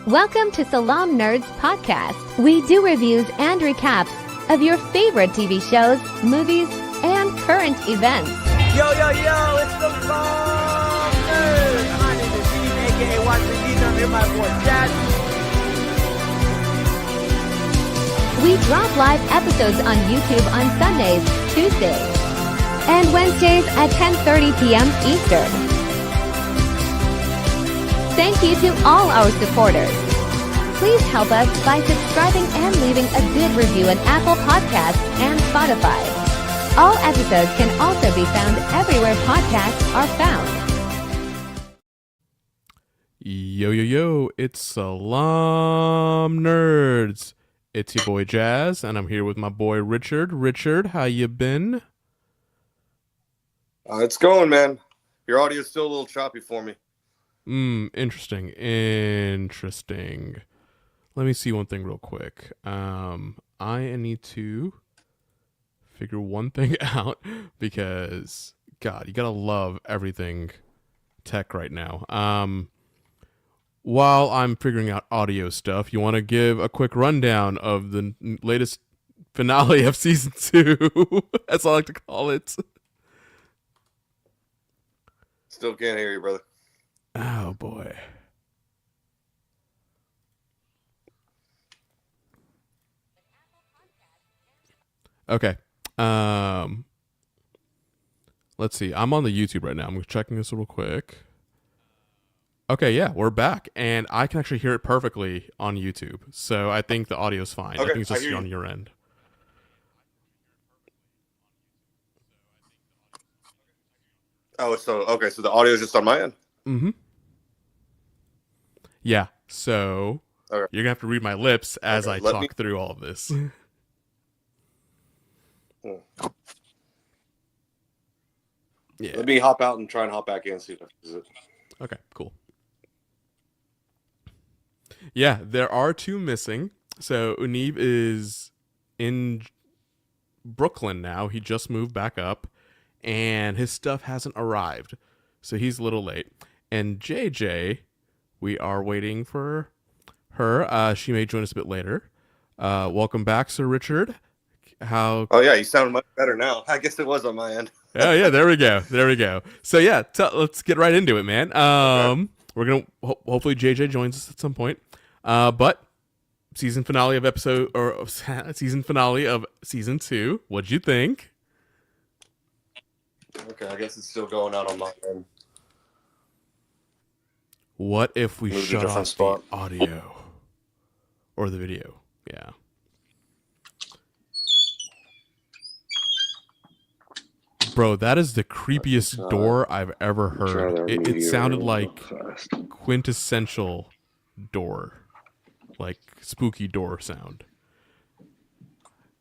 Welcome to Salam Nerds Podcast. We do reviews and recaps of your favorite TV shows, movies, and current events. Yo, it's the Salam Nerds. My name is Steve, a.k.a. S03E01. I'm here with my boy Chad. We drop live episodes on YouTube on Sundays, Tuesdays, and Wednesdays at 10:30 p.m. Eastern. Thank you to all our supporters. Please help us by subscribing and leaving a good review on Apple Podcasts and Spotify. All episodes can also be found everywhere podcasts are found. Yo, it's Salam Nerds. It's your boy Jazz, and I'm here with my boy Richard. Richard, how you been? It's going, man. Your audio is still a little choppy for me. Interesting. Let me see one thing real quick. I need to figure one thing out because, God, you gotta love everything tech right now. While I'm figuring out audio stuff, you want to give a quick rundown of the latest finale of season 2, as I like to call it. Still can't hear you, brother. Oh, boy. Okay. Let's see. I'm on the YouTube right now. I'm checking this real quick. Okay, yeah, we're back, and I can actually hear it perfectly on YouTube. So I think the audio's fine. Okay, I think it's just you. on your end. Oh, so the audio is just on my end. Mm-hmm. Yeah. So Okay. you're gonna have to read my lips as Okay, I let talk me- through all of this. Hmm. Yeah. Let me hop out and try and hop back in and see if it. Okay, cool. Yeah, there are two missing. So Unib is in Brooklyn now. He just moved back up, and his stuff hasn't arrived. So he's a little late. And JJ, we are waiting for her. She may join us a bit later. Welcome back, Sir Richard. How? Oh yeah, you sound much better now. I guess it was on my end. Oh yeah, there we go. So yeah, let's get right into it, man. Okay. We're gonna hopefully JJ joins us at some point. But season finale of season finale of season 2. What'd you think? Okay, I guess it's still going out on my end. What if we Move to a shut different off spot. the audio or the video? Yeah. Bro, that is the creepiest door I've ever heard. It sounded like quintessential door, like spooky door sound.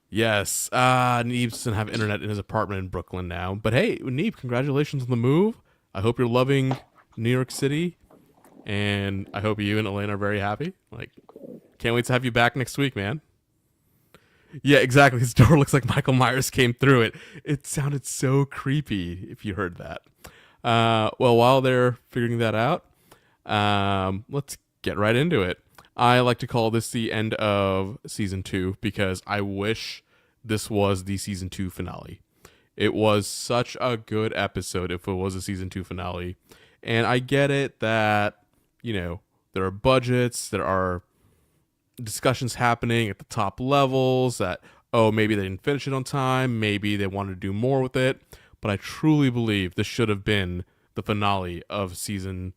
Yes, Neeb doesn't have internet in his apartment in Brooklyn now. But hey, Neeb, congratulations on the move. I hope you're loving New York City, and I hope you and Elaine are very happy. Like, can't wait to have you back next week, man. Yeah, exactly. His door looks like Michael Myers came through it. It sounded so creepy if you heard that. Well, while they're figuring that out, let's get right into it. I like to call this the end of season 2 because I wish this was the season 2 finale. It was such a good episode if it was a season 2 finale. And I get it that, there are budgets, there are discussions happening at the top levels that, maybe they didn't finish it on time, maybe they wanted to do more with it, but I truly believe this should have been the finale of season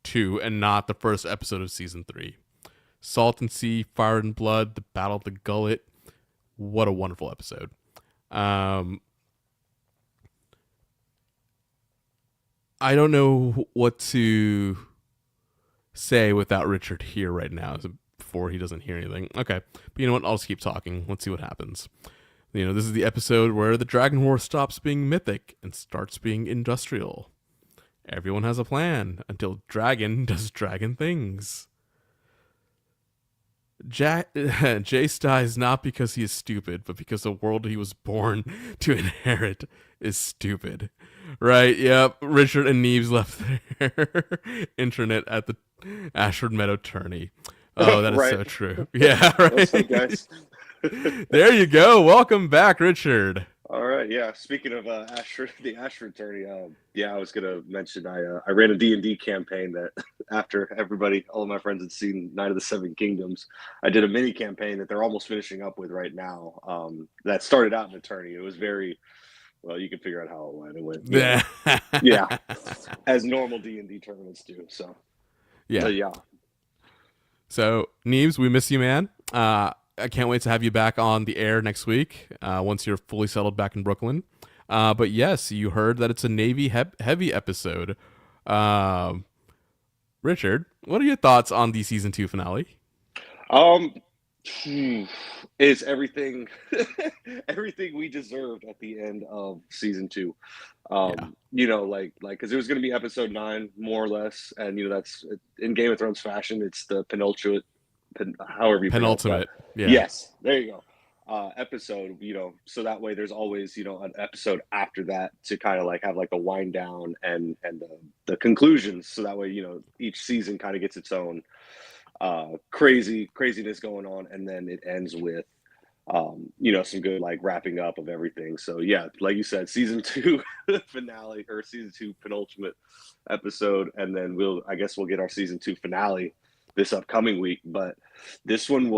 2 and not the first episode of season 3. Salt and Sea, Fire and Blood, the Battle of the Gullet. What a wonderful episode. I don't know what to say without Richard here right now before he doesn't hear anything. Okay, but you know what? I'll just keep talking. Let's see what happens. This is the episode where the Dragon War stops being mythic and starts being industrial. Everyone has a plan until Dragon does dragon things. Jay dies not because he is stupid, but because the world he was born to inherit is stupid. Right, yep. Richard and Neves left their internet at the Ashford Meadow tourney. Oh, that is Right. so true. Yeah, What's up, right. guys? There you go. Welcome back, Richard. All right, yeah. Speaking of the Ash attorney, yeah, I was gonna mention I ran a D&D campaign that after all of my friends had seen Night of the Seven Kingdoms, I did a mini campaign that they're almost finishing up with right now. That started out an attorney. It was very well. You can figure out how it went. It went, Yeah. yeah, as normal D&D tournaments do. So, Yeah. but yeah. So, Neves, we miss you, man. I can't wait to have you back on the air next week once you're fully settled back in Brooklyn. But yes, you heard that it's a Navy heavy episode. Richard, what are your thoughts on the season 2 finale? It's everything everything we deserved at the end of season 2. Yeah. Like because it was going to be episode 9 more or less, and that's in Game of Thrones fashion, it's the however you pronounce that. Penultimate. Yeah. Yes, there you go. Episode, so that way there's always an episode after that to kind of like have like a wind down and the conclusions, so that way each season kind of gets its own craziness going on, and then it ends with some good like wrapping up of everything. So yeah, like you said, season 2 finale, or season 2 penultimate episode, and then I guess we'll get our season 2 finale this upcoming week. But this one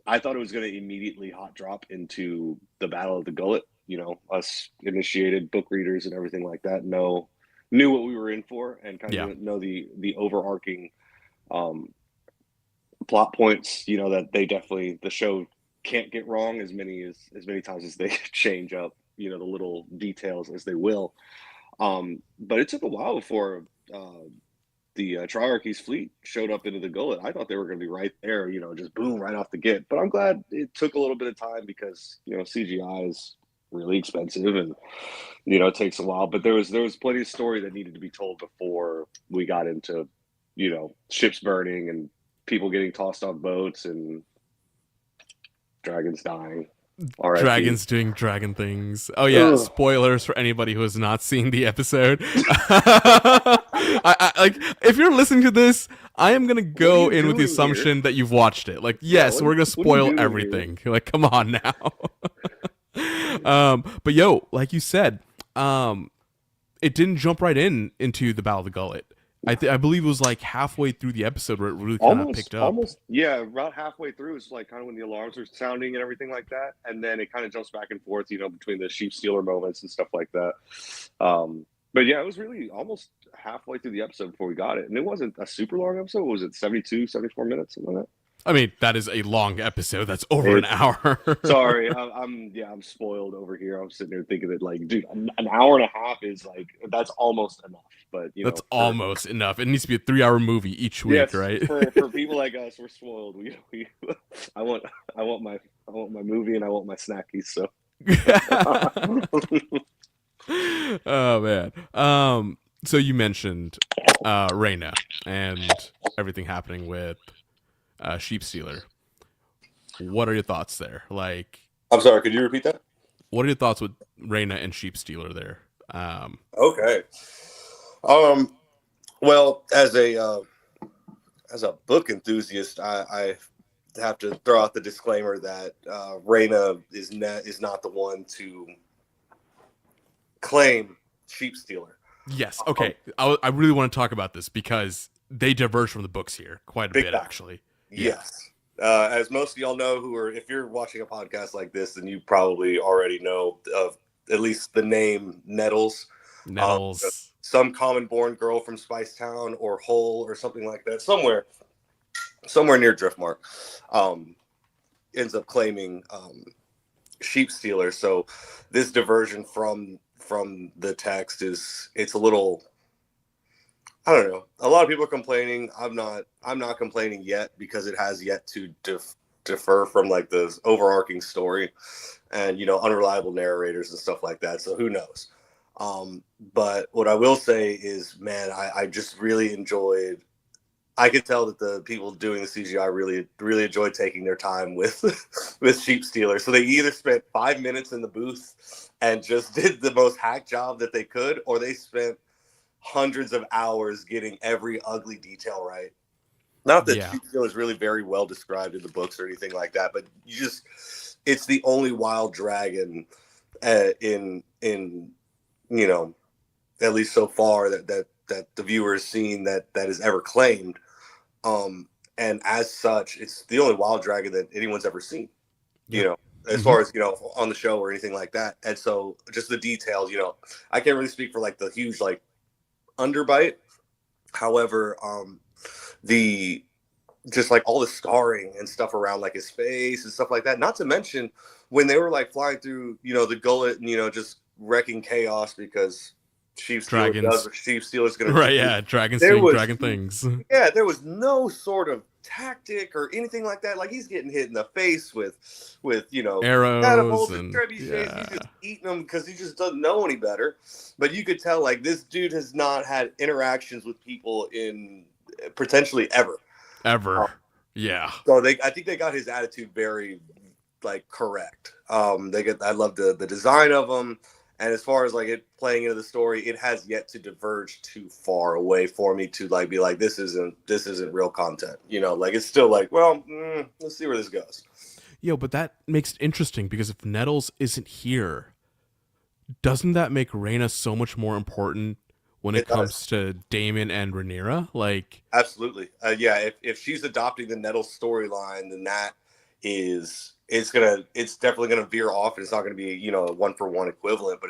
I thought it was going to immediately hot drop into the Battle of the Gullet. Us initiated book readers and everything like that knew what we were in for, and kind of know the overarching plot points, that the show can't get wrong as many times as they change up, the little details as they will. But it took a while before the Triarchy's fleet showed up into the Gullet. I thought they were going to be right there, just boom, right off the get. But I'm glad it took a little bit of time because, CGI is really expensive, and, it takes a while. But there was plenty of story that needed to be told before we got into, ships burning and people getting tossed off boats and dragons dying. R.I.P. Dragons doing dragon things. Oh yeah, Ugh. Spoilers for anybody who has not seen the episode. Like, if you're listening to this, I am gonna go What are you in with the doing assumption that you've watched it. Like, yes, we're gonna what are you spoil doing everything. Like, come on now. But like you said, it didn't jump right into the Battle of the Gullet. I believe it was like halfway through the episode where it really kind of picked up. Yeah, about halfway through is like kind of when the alarms were sounding and everything like that, and then it kind of jumps back and forth, between the sheep stealer moments and stuff like that. But yeah, it was really almost halfway through the episode before we got it, and it wasn't a super long episode. Was it 72, 74 minutes, something like that? I mean, that is a long episode. That's over an hour. Sorry, I'm spoiled over here. I'm sitting there thinking that, like, dude, an hour and a half is like, that's almost enough. But that's almost enough. It needs to be a 3-hour movie each week, yes, right? for people like us, we're spoiled. I want my movie, and I want my snackies. So. Oh man. So you mentioned Reyna and everything happening with Sheep Stealer. What are your thoughts there? Like, I'm sorry, could you repeat that? what are your thoughts with Reyna and Sheep Stealer there? Okay. Well, as a book enthusiast, I have to throw out the disclaimer that Reyna is not the one to claim Sheep Stealer. Yes. Okay. I really want to talk about this because they diverge from the books here quite a bit, actually. Yes. As most of y'all know, if you're watching a podcast like this, then you probably already know of at least the name Nettles. Nettles. Some common-born girl from Spicetown or Hull or something like that, somewhere near Driftmark, ends up claiming Sheep Stealer. So this diversion from the text it's a little, I don't know. A lot of people are complaining. I'm not complaining yet because it has yet to defer from like the overarching story and unreliable narrators and stuff like that. So who knows? But what I will say is, man, I just really enjoyed. I could tell that the people doing the CGI really enjoyed taking their time with Sheep Stealer. So they either spent 5 minutes in the booth and just did the most hack job that they could, or they spent hundreds of hours getting every ugly detail right. Not that Yeah. Sheepsheal is really very well described in the books or anything like that, but it's the only wild dragon in at least so far that the viewer has seen that is ever claimed. And as such, it's the only wild dragon that anyone's ever seen, as far as, on the show or anything like that. And so just the details, I can't really speak for like the huge, like underbite. However, the just like all the scarring and stuff around like his face and stuff like that. Not to mention when they were like flying through, the gullet and, just wrecking chaos because Sheepstealer does what Sheepstealer's going to do. Right, yeah, dragons doing dragon things. Yeah, there was no sort of tactic or anything like that. Like, he's getting hit in the face with arrows and trebuchets. He's just eating them because he just doesn't know any better. But you could tell, like, this dude has not had interactions with people in potentially ever. Yeah. So I think they got his attitude very, like, correct. I love the design of him. And as far as like it playing into the story, it has yet to diverge too far away for me to like be like, this isn't real content. Like it's still like, well, let's see where this goes. Yo, but that makes it interesting because if Nettles isn't here, doesn't that make Rhaena so much more important when it comes to Daemon and Rhaenyra? Like, absolutely, yeah. If she's adopting the Nettles storyline, then that is. It's definitely gonna veer off, and it's not gonna be a 1-for-1 equivalent, but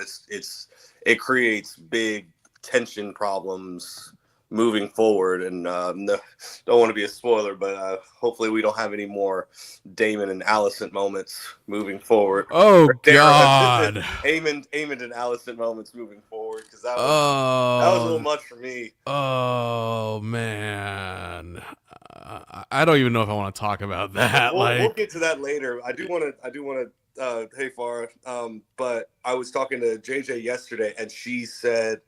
it creates big tension problems moving forward. And don't want to be a spoiler, but hopefully we don't have any more Daemon and Alicent moments moving forward. Oh God, Aemond and Alicent moments moving forward, because that was a little much for me. Oh man. I don't even know if I want to talk about that. We'll get to that later. I do want to. Hey, Farah. But I was talking to JJ yesterday, and she said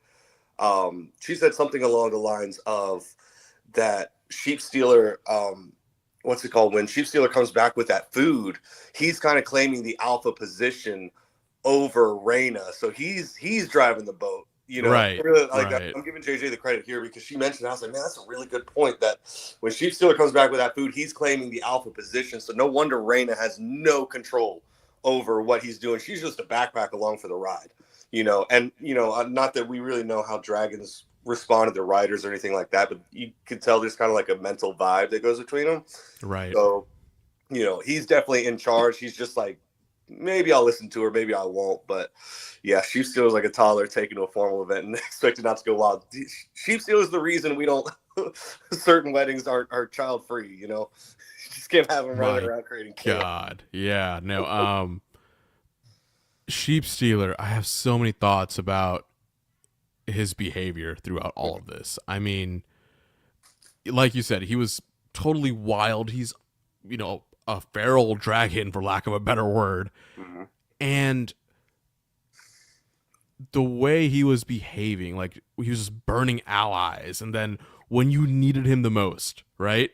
something along the lines of that Sheepstealer. What's it called? When Sheepstealer comes back with that food, he's kind of claiming the alpha position over Rhaena. So he's driving the boat. Right, right. I'm giving JJ the credit here because she mentioned, I was like, man, that's a really good point, that when Sheepstealer comes back with that food, he's claiming the alpha position. So no wonder Rhaena has no control over what he's doing. She's just a backpack along for the ride, and, not that we really know how dragons respond to their riders or anything like that, but you could tell there's kind of like a mental vibe that goes between them. Right. So, he's definitely in charge. He's just like, maybe I'll listen to her, maybe I won't. But yeah, Sheepstealer is like a toddler taken to a formal event and expected not to go wild. Sheepstealer is the reason we don't. Certain weddings are child free. You just can't have them running around creating chaos. God, yeah, no. Sheepstealer, I have so many thoughts about his behavior throughout all of this. I mean, like you said, he was totally wild. He's, a feral dragon, for lack of a better word. Mm-hmm. And the way he was behaving, like he was just burning allies, and then when you needed him the most, right,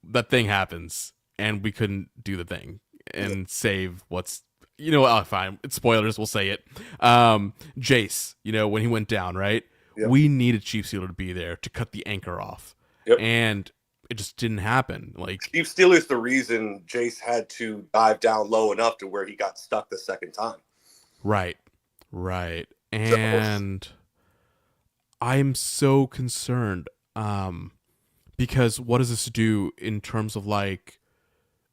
that thing happens and we couldn't do the thing and save what's, fine, it's spoilers, we'll say it. Jace, when he went down, right, we needed Sheepstealer to be there to cut the anchor off. And it just didn't happen. Like, Sheepstealer is the reason Jace had to dive down low enough to where he got stuck the second time. Right. And I'm so concerned because what does this do in terms of like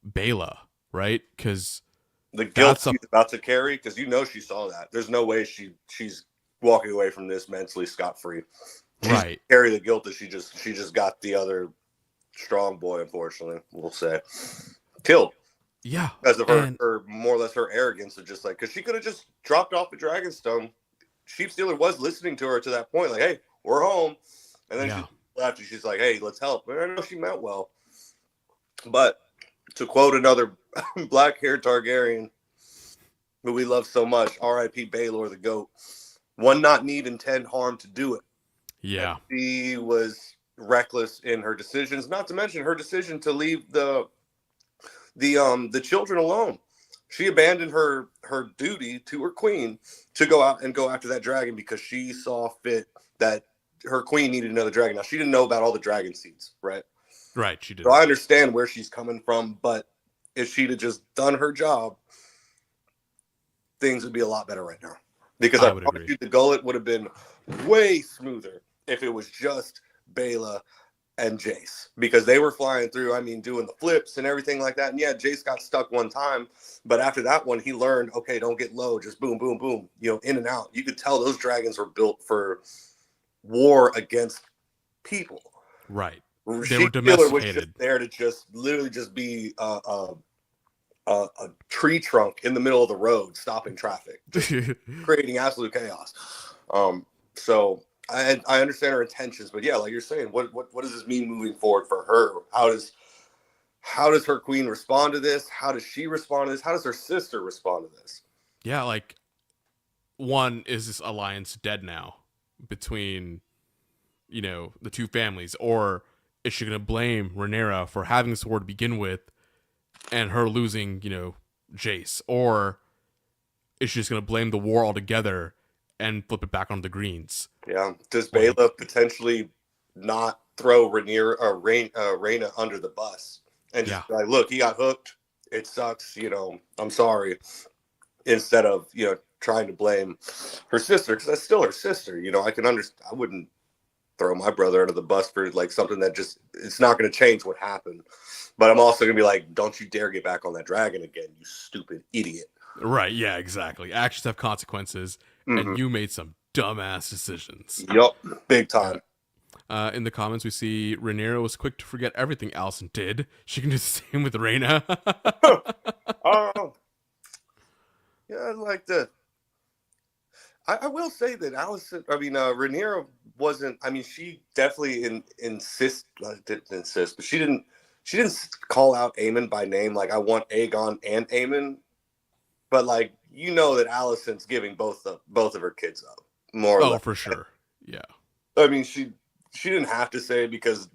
Bela, right? Because the guilt she's about to carry, because she saw that. There's no way she's walking away from this mentally scot-free. Right. Carry the guilt that she just got the other strong boy, unfortunately, we'll say, killed. Yeah. Because of her more or less her arrogance of just like, because she could have just dropped off the Dragonstone. Sheepstealer was listening to her to that point, like, hey, we're home. And then she left and she's like, hey, let's help. And I know she meant well. But to quote another black-haired Targaryen who we love so much, R.I.P. Baelor the GOAT, one not need intend harm to do it. Yeah. And she was reckless in her decisions, not to mention her decision to leave the children alone. She abandoned her duty to her queen to go out and go after that dragon because she saw fit that her queen needed another dragon. Now she didn't know about all the dragon seeds, right? Right, she did. So I understand where she's coming from, but if she'd have just done her job, things would be a lot better right now. Because I would promise agree. you, the gullet would have been way smoother if it was just Bela and Jace, because they were flying through. I mean, doing the flips and everything like that. And yeah, Jace got stuck one time, but after that one, he learned, okay, don't get low, just boom, boom, boom, in and out. You could tell those dragons were built for war against people. Right. They were Was domesticated. just there to just literally just be a tree trunk in the middle of the road, stopping traffic, just creating absolute chaos. So I understand her intentions, but yeah, like you're saying, what does this mean moving forward for her? How does her queen respond to this? How does she respond to this? How does her sister respond to this? Yeah, like, one, is this alliance dead now between, the two families, or is she going to blame Rhaenyra for having the sword to begin with and her losing, Jace? Or is she just going to blame the war altogether and flip it back on the Greens? Yeah. Does Bela potentially not throw Rhaenyra or Rhaena under the bus and just be like, look, he got hooked. It sucks. I'm sorry. Instead of, trying to blame her sister, because that's still her sister. I can understand. I wouldn't throw my brother under the bus for like something that just, it's not going to change what happened. But I'm also going to be like, don't you dare get back on that dragon again, you stupid idiot. Right, yeah, exactly. Actions have consequences, and you made some dumbass decisions. Yup, big time. In the comments, we see Rhaenyra was quick to forget everything Alicent did. She can do the same with Rhaena. Yeah, I'd like to. I will say that Rhaenyra wasn't. I mean, she definitely didn't insist, but she didn't call out Aemon by name. Like, I want Aegon and Aemon, but like, that Alicent's giving both of her kids up, more or less. Oh, for sure. Yeah. I mean, she didn't have to say it, because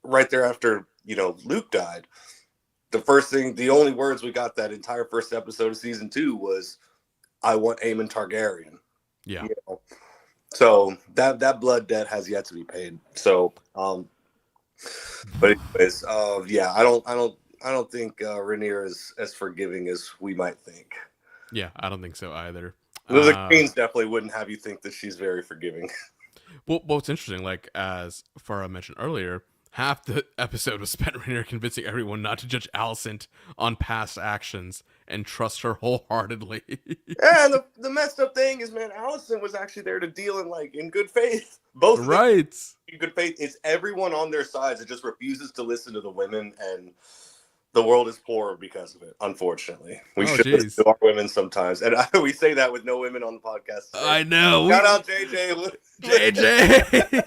right there after Luke died, the only words we got that entire first episode of season 2 was, "I want Aemon Targaryen." Yeah. So that blood debt has yet to be paid. So, but anyways, yeah, I don't think Rhaenyra is as forgiving as we might think. Yeah, I don't think so either. The Queens definitely wouldn't have you think that she's very forgiving. Well, what's interesting, like, as Farah mentioned earlier, half the episode was spent Rhaenyra convincing everyone not to judge Alicent on past actions and trust her wholeheartedly. Yeah, and the messed up thing is, man, Alicent was actually there to deal in good faith. Both of them right. in good faith. It's everyone on their sides that just refuses to listen to the women, and the world is poorer because of it, unfortunately. We should listen to our women sometimes. And we say that with no women on the podcast today. I know. Shout out JJ. JJ.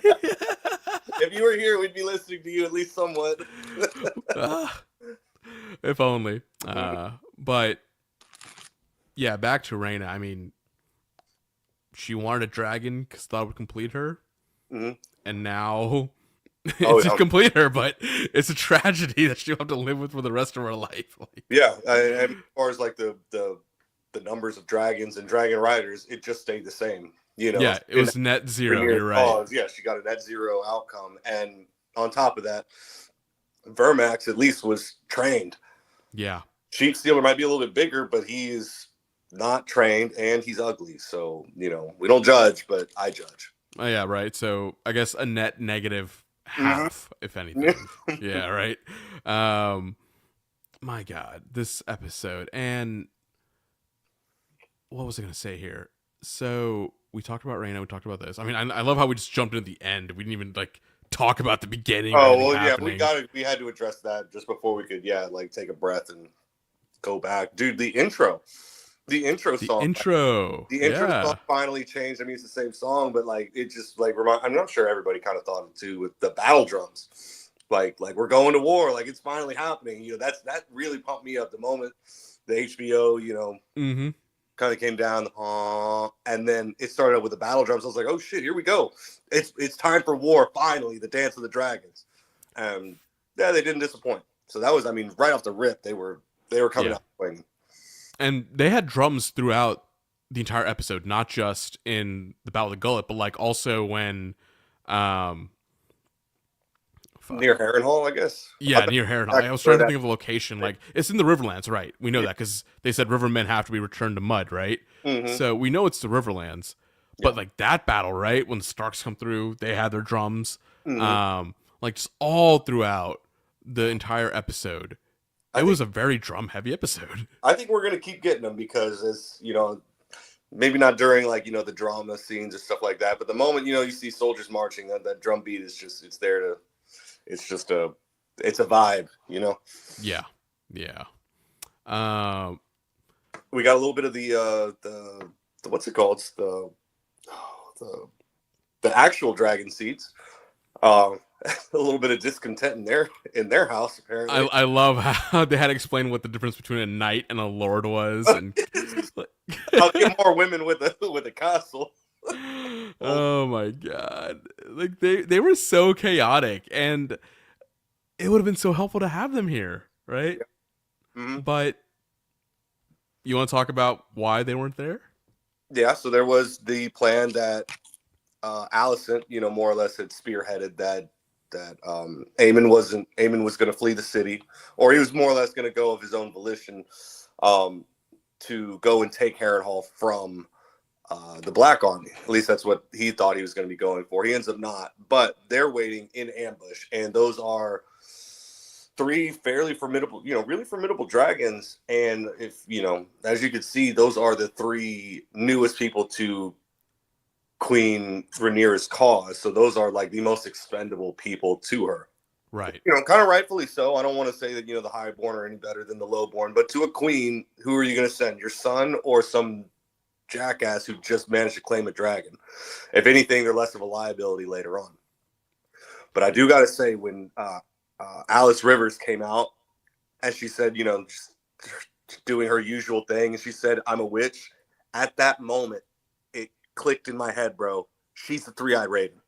If you were here, we'd be listening to you at least somewhat. If only. But yeah, back to Rhaena. I mean, she wanted a dragon because thought it would complete her. Mm-hmm. And now it's to complete her, but it's a tragedy that she'll have to live with for the rest of her life. Yeah, as far as like the numbers of dragons and dragon riders, it just stayed the same. Yeah, it was net zero. You're right. Yeah, she got a net zero outcome, and on top of that, Vermax at least was trained. Yeah, Sheep Stealer might be a little bit bigger, but he is not trained, and he's ugly. So we don't judge, but I judge. Oh yeah, right. So I guess a net negative half, if anything. Yeah, right. My God, this episode, and what was I gonna say here? So we talked about Rhaena, we talked about this. I mean, I love how we just jumped into the end. We didn't even talk about the beginning. Oh well, happening. Yeah, we had to address that just before we could take a breath and go back, dude. The intro song song finally changed. I mean, it's the same song, but it just I'm not sure everybody kind of thought it too, with the battle drums, like we're going to war, it's finally happening. That really pumped me up the moment the HBO kind of came down, and then it started with the battle drums. I was like, oh shit, here we go. It's time for war, finally, the Dance of the Dragons. And yeah, they didn't disappoint. So that was, right off the rip, they were coming out swinging. And they had drums throughout the entire episode, not just in the Battle of the Gullet, but also when Um, fuck. Near Harrenhal, I guess. Yeah, near Harrenhal. I was trying to think of a location. Like, it's in the Riverlands, right? We know that because they said Rivermen have to be returned to mud, right? Mm-hmm. So we know it's the Riverlands. But Yeah. like that battle, right? When the Starks come through, they had their drums. Mm-hmm. Like just all throughout the entire episode. I It think, was a very drum heavy episode. I think we're gonna keep getting them because it's maybe not during like the drama scenes or stuff like that, but the moment you see soldiers marching, that drum beat is just it's there to it's just it's a vibe. Yeah. Yeah. Um, We got a little bit of the what's it called? It's the actual dragon seats. A little bit of discontent in their house apparently. I love how they had to explain what the difference between a knight and a lord was, and I'll get more women with a castle. oh my god, like they were so chaotic, and it would have been so helpful to have them here, right? Yeah. Mm-hmm. But you want to talk about why they weren't there? Yeah, so there was the plan that Alicent, more or less had spearheaded that Aemon was going to flee the city, or he was more or less going to go of his own volition to go and take Harrenhal from the Black Army. At least that's what he thought he was going to be going for. He ends up not, but they're waiting in ambush, and those are three fairly formidable, really formidable dragons. And if as you can see, those are the three newest people to Queen Rhaenyra's cause. So those are like the most expendable people to her. Right. Kind of rightfully so. I don't want to say that, the highborn are any better than the lowborn, but to a queen, who are you going to send? Your son or some jackass who just managed to claim a dragon? If anything, they're less of a liability later on. But I do got to say, when Alice Rivers came out and she said, just doing her usual thing, and she said, "I'm a witch," at that moment, it clicked in my head, bro. She's the three-eyed raven.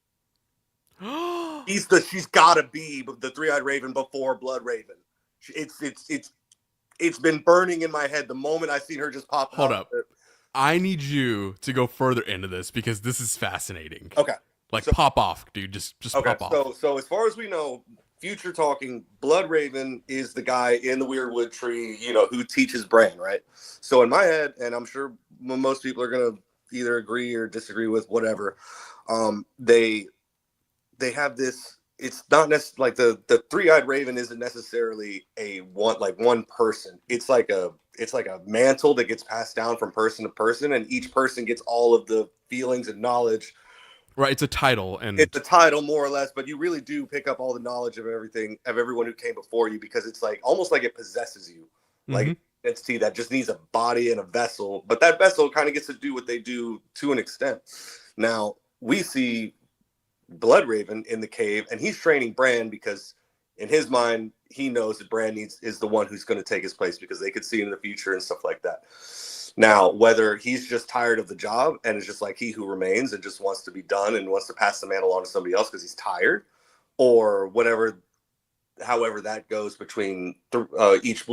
She's gotta be the three-eyed raven before Blood Raven. It's been burning in my head the moment I seen her just pop. Hold up. I need you to go further into this because this is fascinating. Okay. Like, pop off, dude. Just okay, pop off. So as far as we know, future talking, Blood Raven is the guy in the Weirdwood tree, who teaches Bran, right? So in my head, and I'm sure most people are gonna either agree or disagree with whatever, they have this. It's not necessarily like the three-eyed raven isn't necessarily one person. It's like a mantle that gets passed down from person to person, and each person gets all of the feelings and knowledge. Right, it's a title, and it's a title more or less, but you really do pick up all the knowledge of everything, of everyone who came before you, because it's like almost like it possesses you, like an entity that just needs a body and a vessel, but that vessel kind of gets to do what they do to an extent. Now we see Blood Raven in the cave, and he's training Bran because in his mind he knows that Bran is the one who's going to take his place, because they could see in the future and stuff like that. Now, whether he's just tired of the job and is just like He Who Remains and just wants to be done and wants to pass the mantle on to somebody else because he's tired, or whatever, however that goes between each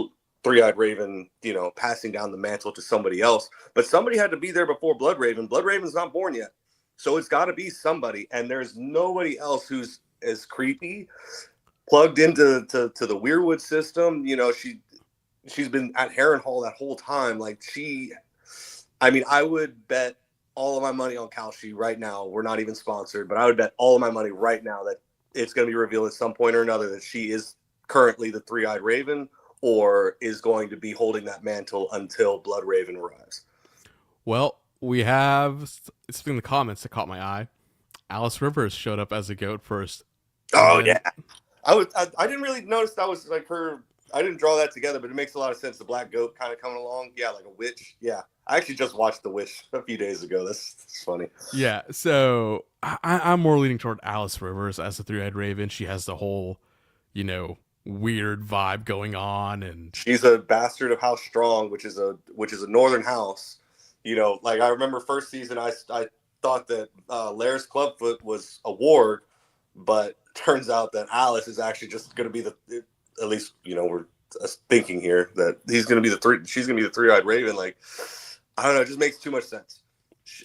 three-eyed raven, passing down the mantle to somebody else. But somebody had to be there before Blood Raven. Blood Raven's not born yet. So it's got to be somebody, and there's nobody else who's as creepy, plugged into the Weirdwood system. She's been at Harrenhal that whole time. Like I would bet all of my money on Kalshi right now. We're not even sponsored, but I would bet all of my money right now that it's going to be revealed at some point or another that she is currently the three-eyed raven, or is going to be holding that mantle until Blood Raven arrives. Well, we have something in the comments that caught my eye. Alice Rivers showed up as a goat first. Oh yeah, I didn't really notice that was like her. I didn't draw that together, but it makes a lot of sense. The black goat kind of coming along. Yeah, like a witch. Yeah. I actually just watched The Witch a few days ago. That's funny. Yeah. So I'm more leaning toward Alice Rivers as the three-eyed raven. She has the whole, weird vibe going on, and she's a bastard of House Strong, which is a northern house. Like I remember first season, I thought that Lair's Clubfoot was a warg, but turns out that Alice is actually just going to be at least, we're thinking here that she's going to be the three-eyed raven. Like, I don't know, it just makes too much sense.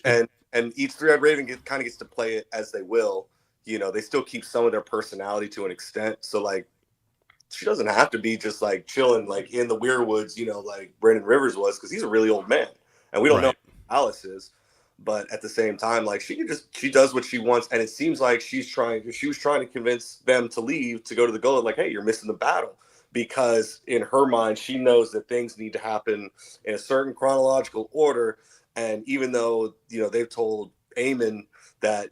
And each three-eyed raven kind of gets to play it as they will. they still keep some of their personality to an extent. So like, she doesn't have to be just like chilling like in the Weirwoods, like Brandon Rivers was, because he's a really old man, and we don't know Right. who Alice is. But at the same time, like she does what she wants, and it seems like she was trying to convince them to leave to go to the Gullet. Like, hey, you're missing the battle, because in her mind, she knows that things need to happen in a certain chronological order. And even though they've told Aemon that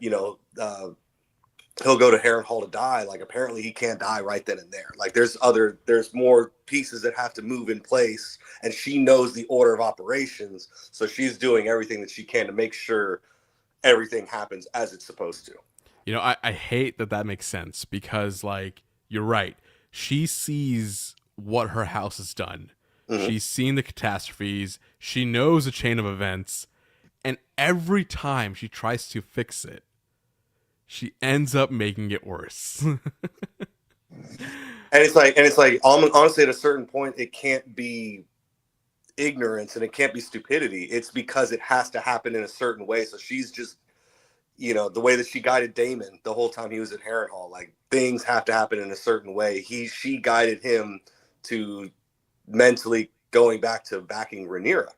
he'll go to Harrenhal to die, like apparently he can't die right then and there. Like there's more pieces that have to move in place, and she knows the order of operations, so she's doing everything that she can to make sure everything happens as it's supposed to. I hate that makes sense, because like, you're right. She sees what her house has done. Mm-hmm. She's seen the catastrophes. She knows the chain of events, and every time she tries to fix it, she ends up making it worse. And it's like honestly, at a certain point, it can't be ignorance and it can't be stupidity. It's because it has to happen in a certain way. So she's just, the way that she guided Daemon the whole time he was at Harrenhal, like things have to happen in a certain way. She guided him to mentally going back to backing Rhaenyra.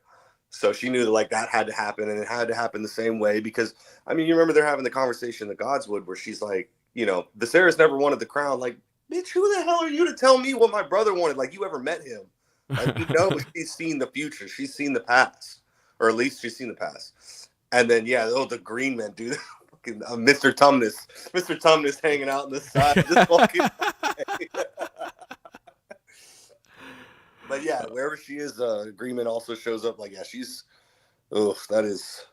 So she knew that like that had to happen, and it had to happen the same way, because I mean, you remember they're having the conversation in the Godswood where she's like, Viserys never wanted the crown. Like, bitch, who the hell are you to tell me what my brother wanted? Like, you ever met him? Like, she's seen the future. She's seen the past, or at least she's seen the past. And then, the green men, dude. Fucking Mr. Tumnus hanging out on the side. Just fucking. But yeah, wherever she is, Green Man also shows up. Like, yeah, she's. Oh, that is.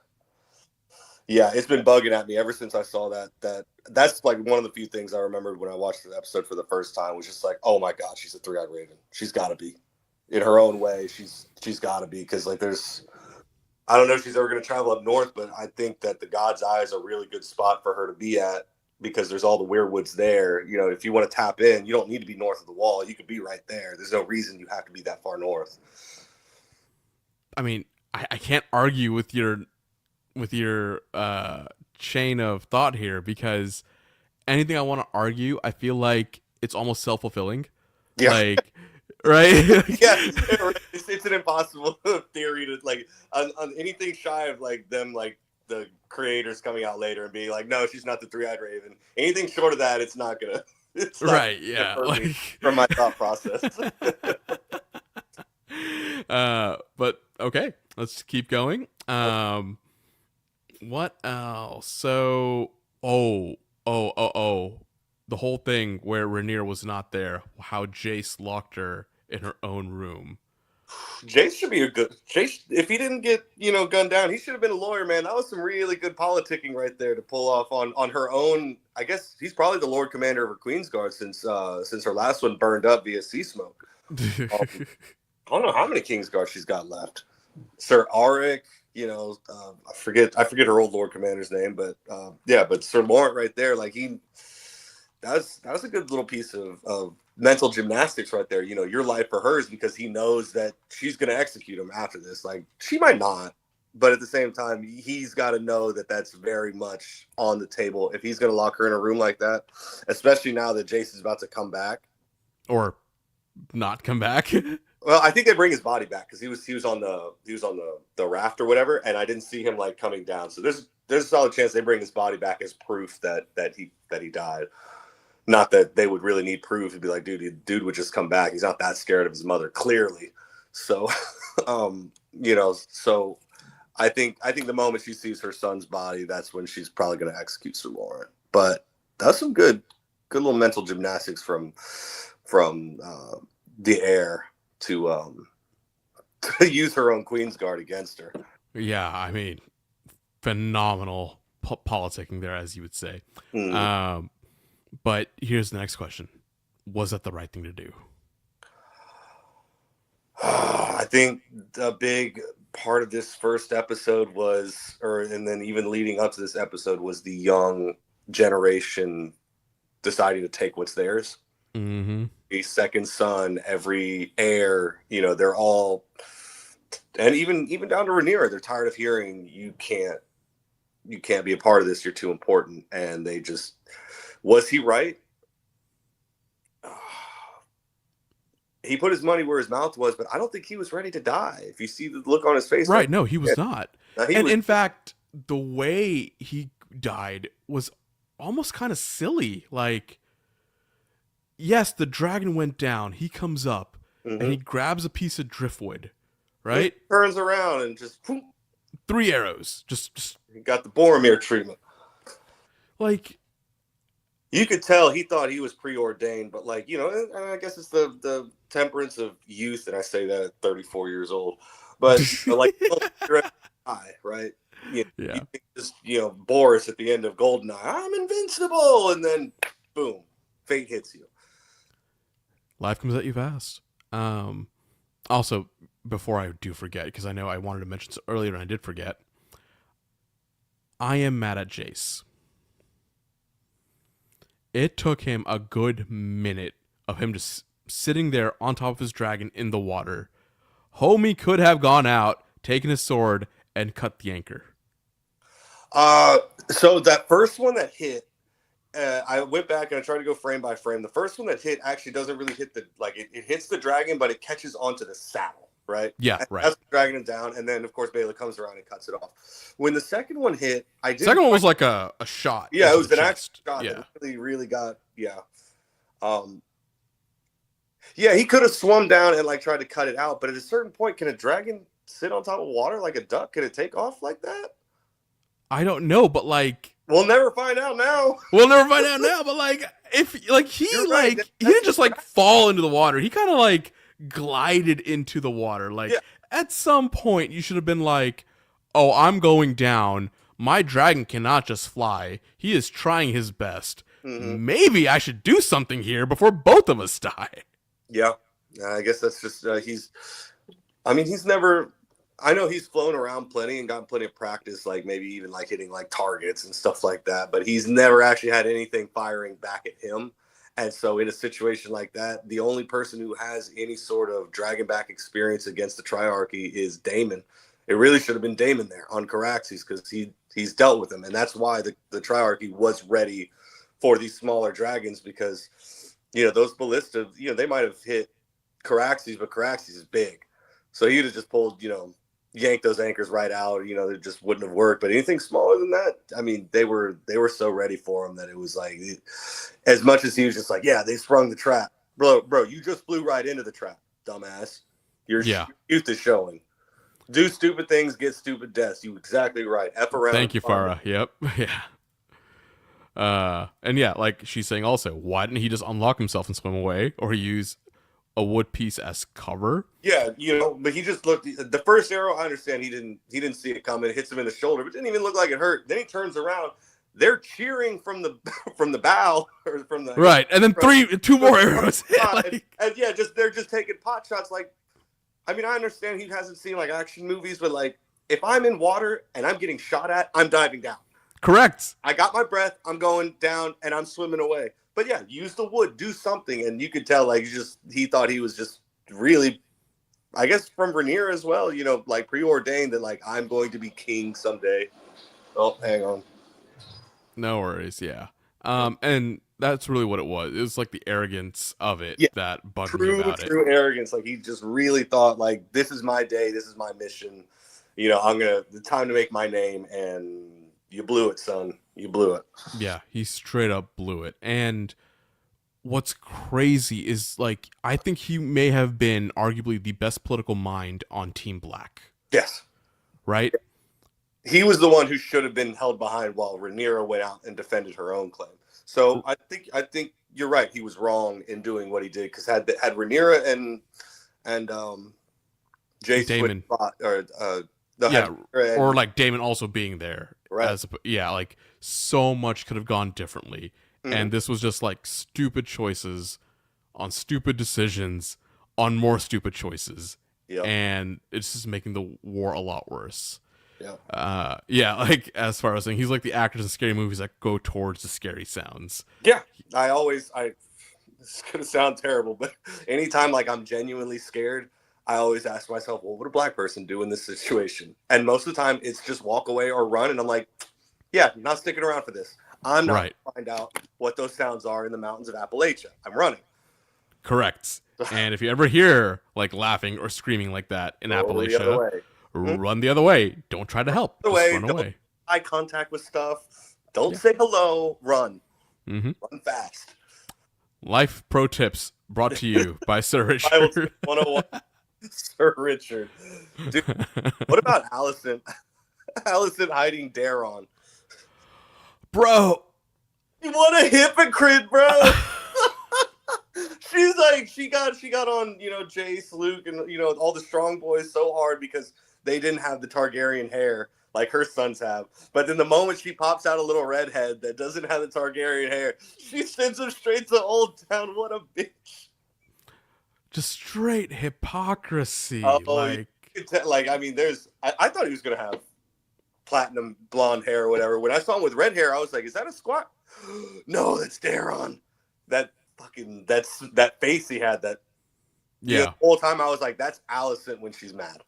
Yeah, it's been bugging at me ever since I saw that. That's like one of the few things I remembered when I watched the episode for the first time, was just like, oh my god, she's a three-eyed raven. She's got to be, in her own way. She's got to be, because like I don't know if she's ever going to travel up north, but I think that the God's Eye is a really good spot for her to be at, because there's all the Weirwoods there. If you want to tap in, you don't need to be north of the Wall. You could be right there. There's no reason you have to be that far north. I mean, I can't argue with your chain of thought here, because anything I want to argue, I feel like it's almost self-fulfilling. Yeah. Like, right? Yeah, it's an impossible theory to like on anything shy of like them, like the creators coming out later and being like, no, she's not the three-eyed raven. Anything short of that, it's not gonna. It's not right? Yeah. like, from my thought process. But okay, let's keep going. What else? So, the whole thing where Rhaenyra was not there, how Jace locked her in her own room. Jace should be Jace, if he didn't get gunned down, he should have been a lawyer, man. That was some really good politicking right there to pull off on her own. I guess he's probably the Lord Commander of her Queensguard since her last one burned up via sea smoke. I don't know how many Kingsguard she's got left. Sir Auric, I forget her old Lord Commander's name, but but Sir Laurent right there, like that was a good little piece of mental gymnastics right there. Your life for hers, because he knows that she's going to execute him after this. Like, she might not, but at the same time, he's got to know that that's very much on the table if he's going to lock her in a room like that, especially now that Jace is about to come back. Or not come back. Well, I think they bring his body back, because he was on the raft or whatever, and I didn't see him like coming down. So there's a solid chance they bring his body back as proof that he died. Not that they would really need proof. It'd be like, dude would just come back. He's not that scared of his mother, clearly. So, so I think the moment she sees her son's body, that's when she's probably going to execute Sir Laurent. But that's some good little mental gymnastics from the heir to use her own Queensguard against her. Yeah, I mean, phenomenal politicking there, as you would say. Mm. But here's the next question. Was that the right thing to do? I think the big part of this first episode and then even leading up to this episode, was the young generation deciding to take what's theirs. Mm-hmm. A second son, every heir, they're all, and even down to Rhaenyra, they're tired of hearing you can't be a part of this. You're too important, and they just Was he right? He put his money where his mouth was, but I don't think he was ready to die. If you see the look on his face, Right? No, he was not. he In fact, the way he died was almost kind of silly. Like, yes, the dragon went down. He comes up and he grabs a piece of driftwood, right? He turns around and just whoop, 3 arrows. Just he got the Boromir treatment. like, You could tell he thought he was preordained, but like, I guess it's the temperance of youth, and I say that at 34 years old. But like, you're high, right? You think just Boris at the end of Goldeneye, I'm invincible, and then boom, fate hits you. life comes at you fast. Also, before I do forget, because I know I wanted to mention this earlier and I did forget, I am mad at Jace. It took him a good minute of him just sitting there on top of his dragon in the water. Homie could have gone out, taken his sword, and cut the anchor. So that first one that hit, I went back and I tried to go frame by frame. The first one that hit actually doesn't really hit it hits the dragon, but it catches onto the saddle, right? Yeah, right. That's dragging it down, and then of course Baylor comes around and cuts it off. When the second one hit, Second one was like a shot. Yeah, it was an actual shot that really got yeah, he could have swum down and like tried to cut it out, but at a certain point, can a dragon sit on top of water like a duck? Can it take off like that? I don't know, but like we'll never find out now. But like if like he he didn't just like fall into the water. He kind of like glided into the water. Like at some point you should have been like, "Oh, I'm going down. My dragon cannot just fly. He is trying his best. Maybe I should do something here before both of us die." Yeah. I guess that's just he's never, I know he's flown around plenty and gotten plenty of practice, like maybe even like hitting like targets and stuff like that, but he's never actually had anything firing back at him. And so in a situation like that, the only person who has any sort of dragonback experience against the Triarchy is Daemon. It really should have been Daemon there on Caraxes, because he's dealt with them, and that's why the Triarchy was ready for these smaller dragons, because those ballista, they might have hit Caraxes, but Caraxes is big. So he'd have just pulled, yanked those anchors right out, it just wouldn't have worked. But anything smaller than that, I mean, they were so ready for him that it was like, as much as he was just like, yeah, they sprung the trap. Bro, you just flew right into the trap, dumbass. Your youth is showing. Do stupid things, get stupid deaths. You exactly right. F around. Thank you, Farah. Yep. Yeah. And yeah, like she's saying also, why didn't he just unlock himself and swim away, or use a wood piece as cover? Yeah, but he just looked. The first arrow, I understand he didn't see it coming. It hits him in the shoulder, but didn't even look like it hurt. Then he turns around. They're cheering from the bow, or from the right, and then two more arrows. And yeah, they're just taking pot shots. Like, I mean, I understand he hasn't seen like action movies, but like, if I'm in water and I'm getting shot at, I'm diving down. Correct. I got my breath. I'm going down and I'm swimming away. But yeah, use the wood, do something. And you could tell, like, he thought he was just really, I guess from Rhaenyra as well, like preordained that like, I'm going to be king someday. Oh, hang on. No worries. Yeah. And that's really what it was. It was like the arrogance of it that bugged me about it. True arrogance. Like, he just really thought like, this is my day. This is my mission. The time to make my name, and you blew it, son. You blew it. Yeah, he straight up blew it. And what's crazy is, like, I think he may have been arguably the best political mind on Team Black. Yes. Right? He was the one who should have been held behind while Rhaenyra went out and defended her own claim. So I think you're right. He was wrong in doing what he did, because had Rhaenyra and Jace Daemon or like Daemon also being there, right? Like so much could have gone differently, and this was just like stupid choices on stupid decisions on more stupid choices, and it's just making the war a lot worse. Like as far as saying, he's like the actors in scary movies that go towards the scary sounds. Yeah, this is gonna sound terrible, but anytime like I'm genuinely scared, I always ask myself, what would a black person do in this situation? And most of the time, it's just walk away or run. And I'm like, yeah, not sticking around for this. I'm not Right. going to find out what those sounds are in the mountains of Appalachia. I'm running. Correct. And if you ever hear like laughing or screaming like that in Go the other Appalachia, way. run the other way. Don't try to help. The Just way, run don't away. eye contact with stuff. Don't Yeah. say hello. Run. Mm-hmm. Run fast. Life pro tips brought to you by Sir Bible Richard. tip 101. Sir Richard. Dude, what about Allison? Allison hiding Daron. Bro. What a hypocrite, bro. She's like, she got on, Jace, Luke, and, all the strong boys so hard because they didn't have the Targaryen hair like her sons have. But then the moment she pops out a little redhead that doesn't have the Targaryen hair, she sends him straight to Old Town. What a bitch. Just straight hypocrisy. Oh, like, I thought he was going to have platinum blonde hair or whatever. When I saw him with red hair, I was like, is that a squat? No, that's Daron. That face he had, yeah. the whole time I was like, that's Allison when she's mad.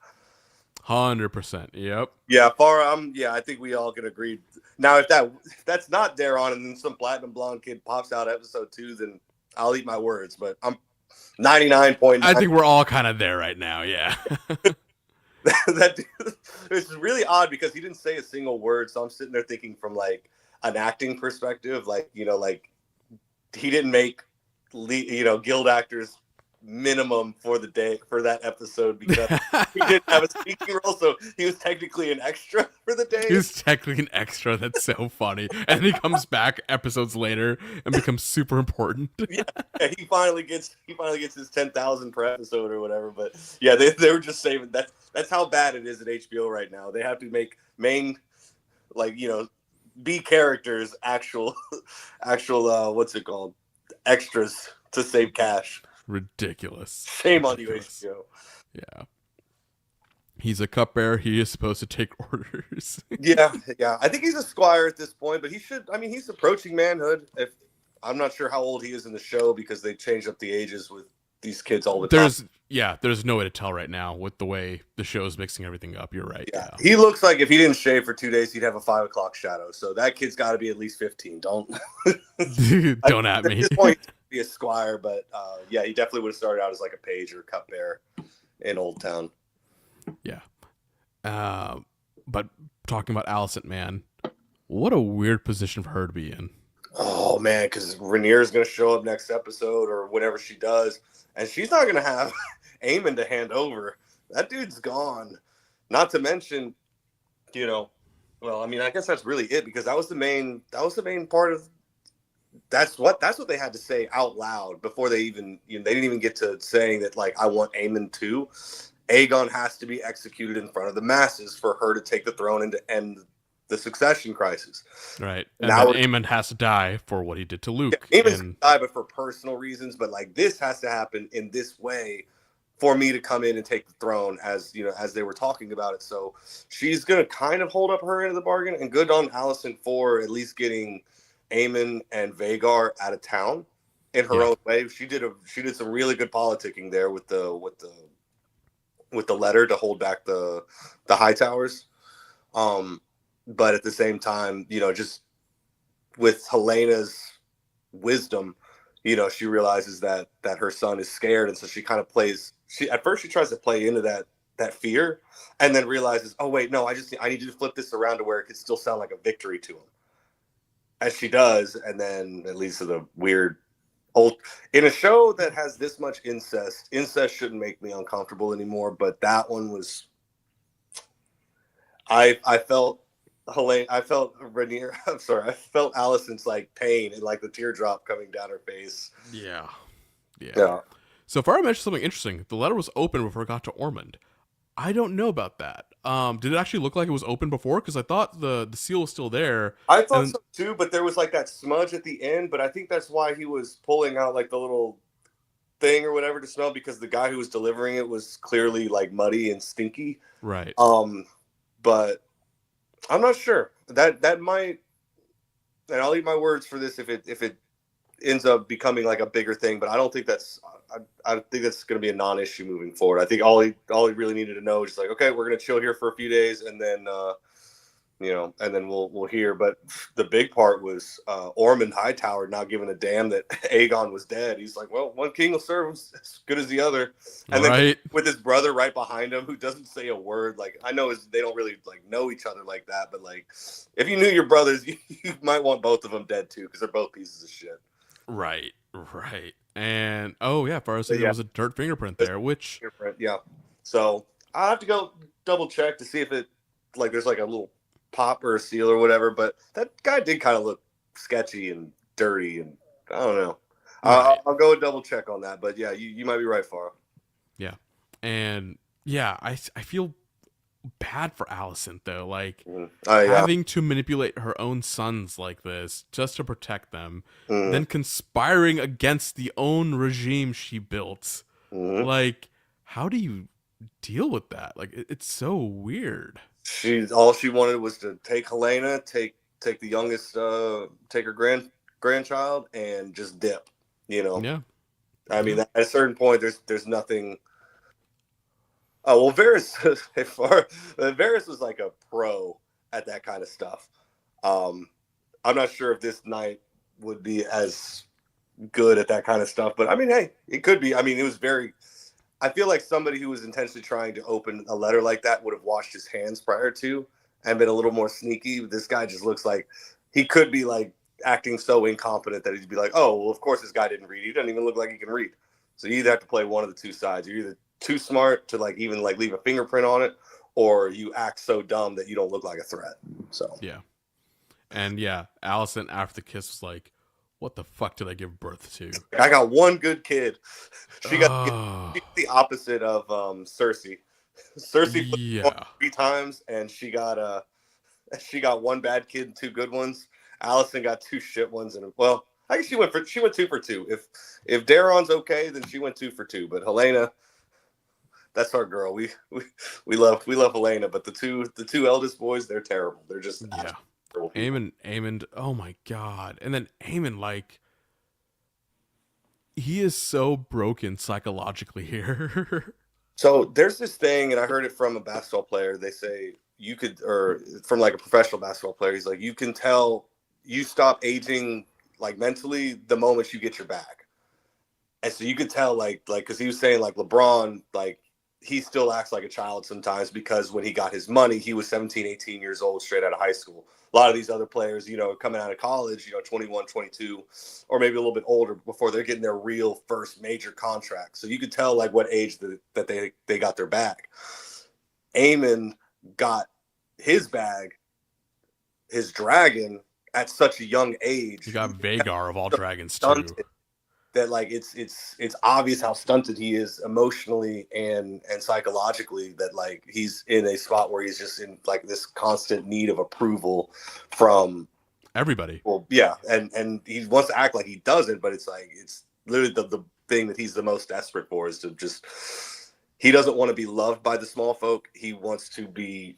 100%. Yep. Yeah, I think we all can agree. Now, if that's not Daron and then some platinum blonde kid pops out episode 2, then I'll eat my words. But I'm 99.9. I think we're all kind of there right now. Yeah. That dude, it's really odd because he didn't say a single word. So I'm sitting there thinking from like an acting perspective, like he didn't make guild actors minimum for the day for that episode because he didn't have a speaking role, so he was technically an extra for the day. He's technically an extra. That's so funny. And he comes back episodes later and becomes super important. Yeah, he finally gets his 10,000 per episode or whatever. But yeah, they were just saving that. That's how bad it is at HBO right now. They have to make main B characters actual what's it called, extras to save cash. Ridiculous. Shame on you, Ridiculous. HBO. Yeah. He's a cupbearer. He is supposed to take orders. Yeah. I think he's a squire at this point, but he's approaching manhood. I'm not sure how old he is in the show because they change up the ages with these kids all the time. There's no way to tell right now with the way the show's mixing everything up. You're right. Yeah. He looks like if he didn't shave for 2 days, he'd have a 5 o'clock shadow. So that kid's got to be at least 15. Don't at me. At this point, be a squire, but he definitely would have started out as like a page or cupbearer in Old Town. Yeah. But talking about Allison, man, what a weird position for her to be in. Oh man, because Rhaenyra's going to show up next episode or whenever she does, and she's not going to have Aemon to hand over. That dude's gone. Not to mention, I guess that's really it because that was the main part of. That's what they had to say out loud before they even they didn't even get to saying that like I want Aemon too. Aegon has to be executed in front of the masses for her to take the throne and to end the succession crisis. Right. And then Aemon has to die for what he did to Luke. Yeah, Aemon's gonna die, but for personal reasons. But like this has to happen in this way for me to come in and take the throne, as they were talking about it. So she's gonna kind of hold up her end of the bargain, and good on Allison for at least getting Aemon and Vhagar out of town in her own way. She did some really good politicking there with the letter to hold back the Hightowers. But at the same time, just with Helena's wisdom, she realizes that her son is scared, and so she kind of plays. At first she tries to play into that fear, and then realizes, oh wait, no, I need you to flip this around to where it could still sound like a victory to him. As she does, and then it leads to the weird in a show that has this much incest shouldn't make me uncomfortable anymore, but that one was. I felt Rhaenyra. I'm sorry. I felt Allison's like pain and like the teardrop coming down her face. Yeah. So far, I mentioned something interesting. The letter was open before it got to Ormond. I don't know about that. Did it actually look like it was open before? Because I thought the seal was still there. I thought so too, but there was like that smudge at the end. But I think that's why he was pulling out like the little thing or whatever to smell, because the guy who was delivering it was clearly like muddy and stinky. Right. But I'm not sure. That might, and I'll eat my words for this if it ends up becoming like a bigger thing. But I don't think that's. I think that's going to be a non-issue moving forward. I think all he really needed to know is just like, okay, we're going to chill here for a few days, and then and then we'll hear. But the big part was Ormond Hightower not giving a damn that Aegon was dead. He's like, well, one king will serve as good as the other. And then with his brother right behind him, who doesn't say a word. Like, I know they don't really like know each other like that, but like, if you knew your brothers, you might want both of them dead too, because they're both pieces of shit. Right. And there was a dirt fingerprint there, which yeah. So I have to go double check to see if it like there's like a little pop or a seal or whatever, but that guy did kind of look sketchy and dirty, and I don't know. Right. I'll go and double check on that, but yeah, you might be right, Farrah. Yeah, and yeah, I feel bad for Alicent though, like having to manipulate her own sons like this just to protect them, then conspiring against the own regime she built. Like, how do you deal with that? Like, it's so weird. All she wanted was to take Helena, take the youngest, take her grandchild, and just dip. Yeah. I mean, at a certain point, there's nothing. Oh well, Varys was like a pro at that kind of stuff. I'm not sure if this night would be as good at that kind of stuff, but I mean, hey, it could be. I mean, it was very. I feel like somebody who was intentionally trying to open a letter like that would have washed his hands prior to and been a little more sneaky. This guy just looks like he could be like acting so incompetent that he'd be like, oh, well, of course this guy didn't read. He doesn't even look like he can read. So you either have to play one of the two sides. You're either too smart to like even like leave a fingerprint on it, or you act so dumb that you don't look like a threat. So yeah. And yeah, Alicent after the kiss was like, what the fuck did I give birth to? I got one good kid. She got the opposite of Cersei. Cersei 3 times, and she got one bad kid and 2 good ones. Alicent got 2 shit ones, and well, I guess she went 2 for 2. If Daeron's okay, then she went 2 for 2. But Helena, that's our girl. We love Helena, but the two eldest boys, they're terrible. They're just Aemond, oh my god. And then Aemond, like, he is so broken psychologically here. So there's this thing, and I heard it from a basketball player. They say you could, or from like a professional basketball player, he's like, you can tell you stop aging like mentally the moment you get your bag. And so you could tell like because he was saying like LeBron, like he still acts like a child sometimes because when he got his money, he was 17, 18 years old straight out of high school. A lot of these other players, coming out of college, 21, 22, or maybe a little bit older before they're getting their real first major contract. So you could tell like what age that they got their bag. Aemond got his bag, his dragon, at such a young age. You got Vhagar of all dragons too. That like it's obvious how stunted he is emotionally and psychologically, that like he's in a spot where he's just in like this constant need of approval from everybody. Well, yeah, and he wants to act like he doesn't, but it's like it's literally the thing that he's the most desperate for is to just, he doesn't want to be loved by the small folk. He wants to be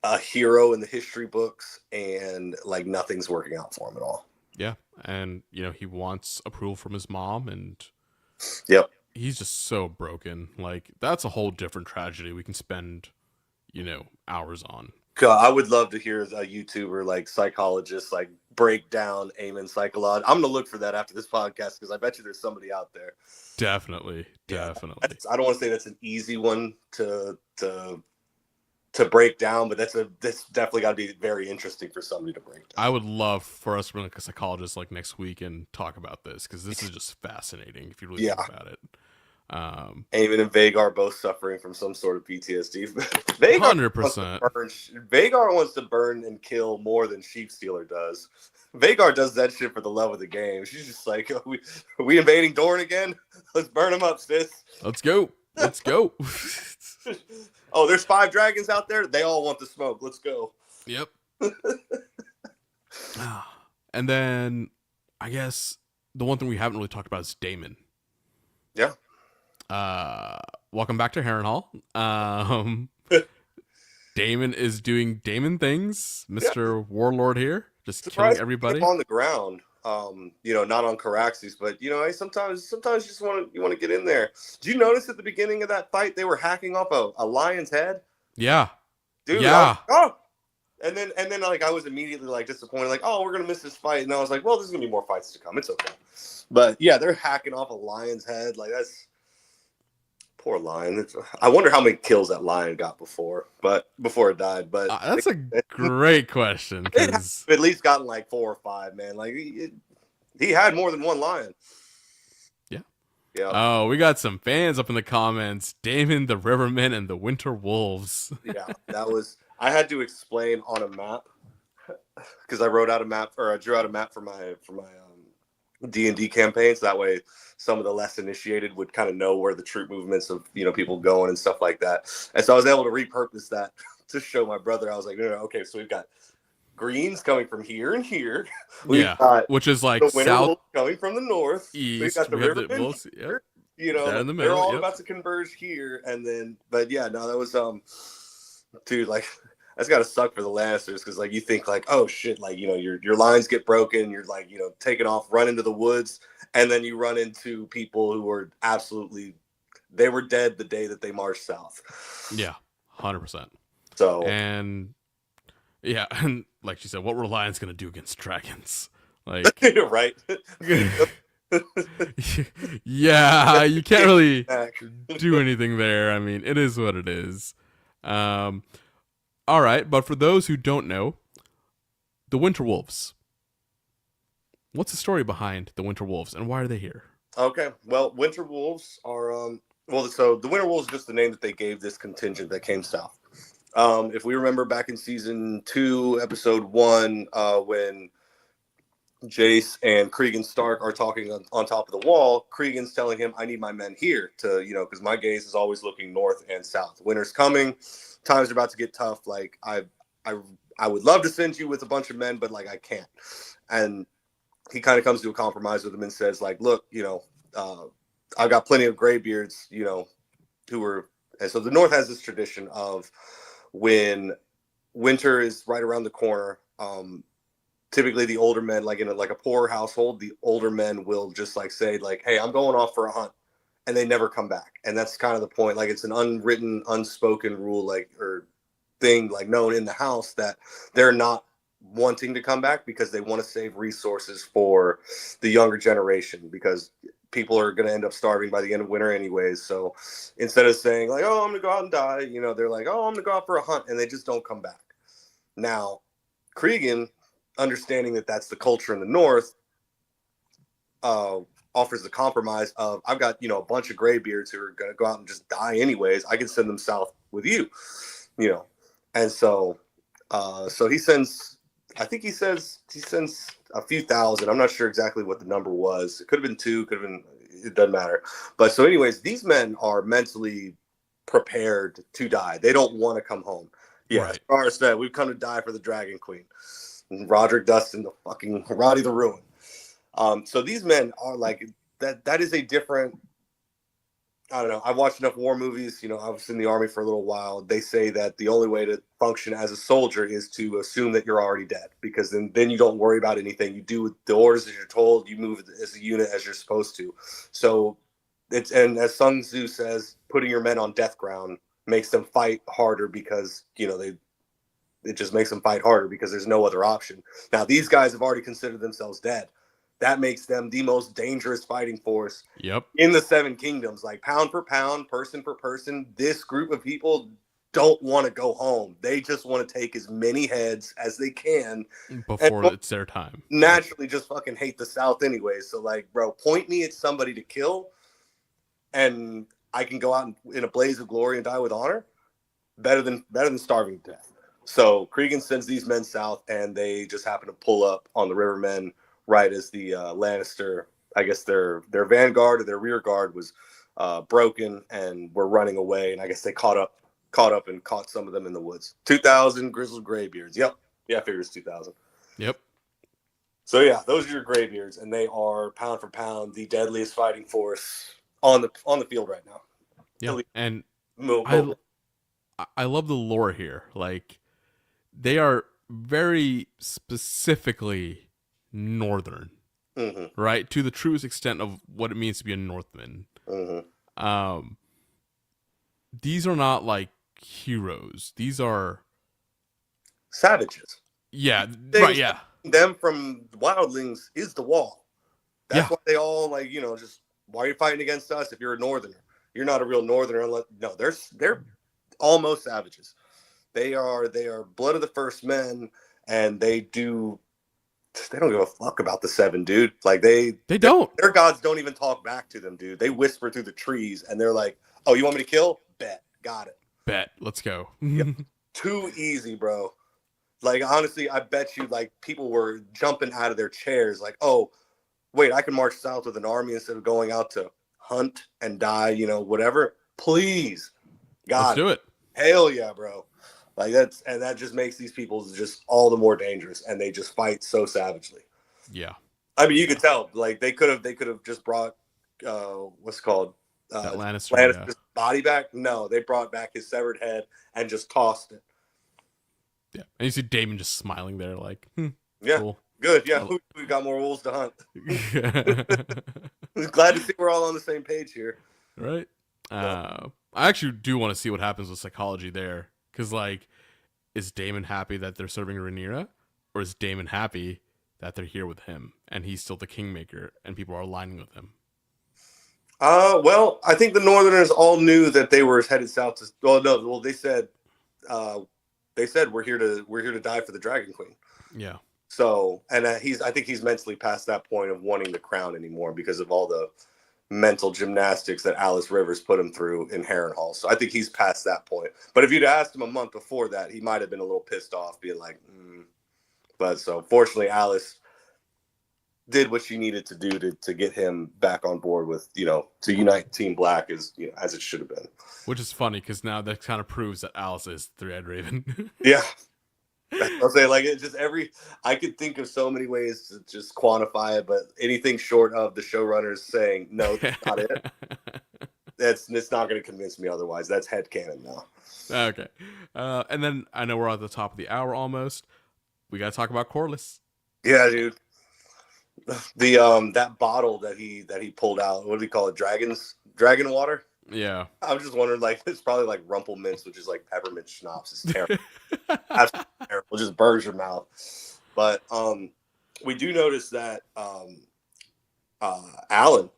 a hero in the history books, and like nothing's working out for him at all. Yeah. And, he wants approval from his mom, and he's just so broken. Like, that's a whole different tragedy we can spend, hours on. God, I would love to hear a YouTuber, like psychologist, like break down Aemond psychology. I'm going to look for that after this podcast, because I bet you there's somebody out there. Definitely. I don't want to say that's an easy one to break down, but that's definitely got to be very interesting for somebody to break down. I would love for us to bring like a psychologist like next week and talk about this, because this is just fascinating if you really think about it. Aemond and Vhagar both suffering from some sort of PTSD. 100%. Vhagar wants to burn and kill more than Sheepstealer does. Vhagar does that shit for the love of the game. She's just like, are we invading Dorne again? Let's burn them up, sis. Let's go. Oh, there's 5 dragons out there. They all want the smoke. Let's go. Yep. And then I guess the one thing we haven't really talked about is Daemon. Yeah. Welcome back to Harrenhal. Daemon is doing Daemon things. Mr. Warlord here, just killing everybody on the ground. Not on Caraxes, but sometimes you just want to get in there. Did you notice at the beginning of that fight they were hacking off a lion's head? Yeah, dude. Yeah. And then like I was immediately like disappointed, like, oh, we're gonna miss this fight. And I was like, well, there's gonna be more fights to come. It's okay. But yeah, they're hacking off a lion's head. Like that's poor lion. I wonder how many kills that lion got before it died. But That's a great question, it has because at least gotten like 4 or 5, man. Like he had more than one lion. yeah. Yeah. Oh, we got some fans up in the comments. Damon, the Rivermen, and the Winter Wolves. Yeah, that was. I had to explain on a map because I wrote out a map, or I drew out a map for my D&D campaigns. That way, some of the less initiated would kind of know where the troop movements of people going and stuff like that. And so I was able to repurpose that to show my brother. I was like, no, okay, so we've got greens coming from here and here. We've got which is like the winter south wolves coming from the north. east. We've got the river wolves, here. They're in the they're middle, all yep. about to converge here, and then, but yeah, no, that was dude, like that's gotta suck for the Lannisters because like you think like, oh shit, like your lines get broken, you're like taking off, run into the woods, and then you run into people who were they were dead the day that they marched south. Yeah, 100%. So and yeah, and like she said, what were lions gonna do against dragons? Like right. Yeah, you can't really do anything there. I mean, it is what it is. All right, but for those who don't know, the Winter Wolves. What's the story behind the Winter Wolves, and why are they here? Okay, well, Winter Wolves are so the Winter Wolves is just the name that they gave this contingent that came south. If we remember back in season 2, episode 1, when Jace and Cregan Stark are talking on top of the wall, Cregan's telling him, I need my men here to, because my gaze is always looking north and south. Winter's coming. Times are about to get tough. Like, I would love to send you with a bunch of men, but, like, I can't. And he kind of comes to a compromise with him and says, like, look, I've got plenty of graybeards, who are... And so the North has this tradition of when winter is right around the corner, typically the older men, like in a poor household, the older men will just like say like, hey, I'm going off for a hunt, and they never come back. And that's kind of the point. Like it's an unwritten, unspoken rule, like, or thing like known in the house that they're not wanting to come back because they want to save resources for the younger generation, because people are going to end up starving by the end of winter anyways. So instead of saying like, oh, I'm going to go out and die, they're like, oh, I'm going to go out for a hunt, and they just don't come back. Now, Cregan, understanding that that's the culture in the North, offers the compromise of, I've got, a bunch of graybeards who are going to go out and just die anyways. I can send them south with you, And so, so he sends, I think he sends a few thousand. I'm not sure exactly what the number was. It could have been 2, could have been, it doesn't matter. But so anyways, these men are mentally prepared to die. They don't want to come home. Yeah, right. Star said, we've come to die for the Dragon Queen. Roderick Dustin, the fucking Roddy the Ruin. So these men are like that is a different, I don't know. I've watched enough war movies. I was in the army for a little while. They say that the only way to function as a soldier is to assume that you're already dead, because then you don't worry about anything. You do the orders as you're told. You move as a unit as you're supposed to. So and as Sun Tzu says, putting your men on death ground makes them fight harder, because it just makes them fight harder because there's no other option. Now, these guys have already considered themselves dead. That makes them the most dangerous fighting force in the 7 kingdoms. Like pound for pound, person for person, this group of people don't want to go home. They just want to take as many heads as they can before it's their time. Naturally, just fucking hate the South anyway. So, like, bro, point me at somebody to kill, and I can go out in a blaze of glory and die with honor. Better than starving to death. So Cregan sends these men south, and they just happen to pull up on the Rivermen right as the Lannister, I guess their vanguard or their rear guard was broken and were running away. And I guess they caught up and caught some of them in the woods. 2,000 grizzled graybeards. Yep. Yeah, I figured it's 2,000. Yep. So yeah, those are your graybeards, and they are pound for pound the deadliest fighting force on the field right now. Yeah, and I love the lore here. Like, they are very specifically northern, right? To the truest extent of what it means to be a Northman. These are not like heroes. These are savages. Yeah, Things right, yeah. them from wildlings is the wall. That's Yeah. why they all like, just why are you fighting against us if you're a northerner? You're not a real northerner unless no, they're almost savages. They are blood of the first men, and they don't give a fuck about the seven, dude. Like They don't. their gods don't even talk back to them, dude. They whisper through the trees, and they're like, "Oh, you want me to kill? Bet, got it. Bet. Let's go. Yep. Too easy, bro." Like honestly, I bet you like people were jumping out of their chairs, like, "Oh, wait, I can march south with an army instead of going out to hunt and die, whatever. Please, Let's God, do it. hell yeah, bro." Like that just makes these people just all the more dangerous, and they just fight so savagely. Yeah. I mean, you could tell, like they could have just brought what's it called That Lannister's body back. No, they brought back his severed head and just tossed it. Yeah. And you see Damon just smiling there, like, Yeah, cool. good. Yeah, we got more wolves to hunt. Glad to see we're all on the same page here. Right. I actually do want to see what happens with psychology there, because like, is Damon happy that they're serving Rhaenyra, or is Damon happy that they're here with him and he's still the kingmaker and people are aligning with him? Well, I think the Northerners all knew that they were headed south to. Well, no, well they said we're here to die for the Dragon Queen. Yeah. So, and I think he's mentally past that point of wanting the crown anymore because of all the mental gymnastics that Alice Rivers put him through in Harrenhal. So I think he's past that point. But if you'd asked him a month before that, he might have been a little pissed off, being like, But so fortunately, Alice did what she needed to do to get him back on board with, to unite Team Black as it should have been. Which is funny because now that kind of proves that Alice is Three-Eyed Raven. Yeah. I'll say, like, it's just I could think of so many ways to just quantify it, but anything short of the showrunners saying, no, that's not it. It's not going to convince me otherwise. That's headcanon now. Okay. And then I know we're at the top of the hour almost. We got to talk about Corlys. Yeah, dude. The that bottle that he pulled out, what do you call it? Dragon water? Yeah. I was just wondering, like, it's probably like Rumple Mints, which is like peppermint schnapps. It's terrible. Absolutely terrible. It just burns your mouth. But we do notice that Alan,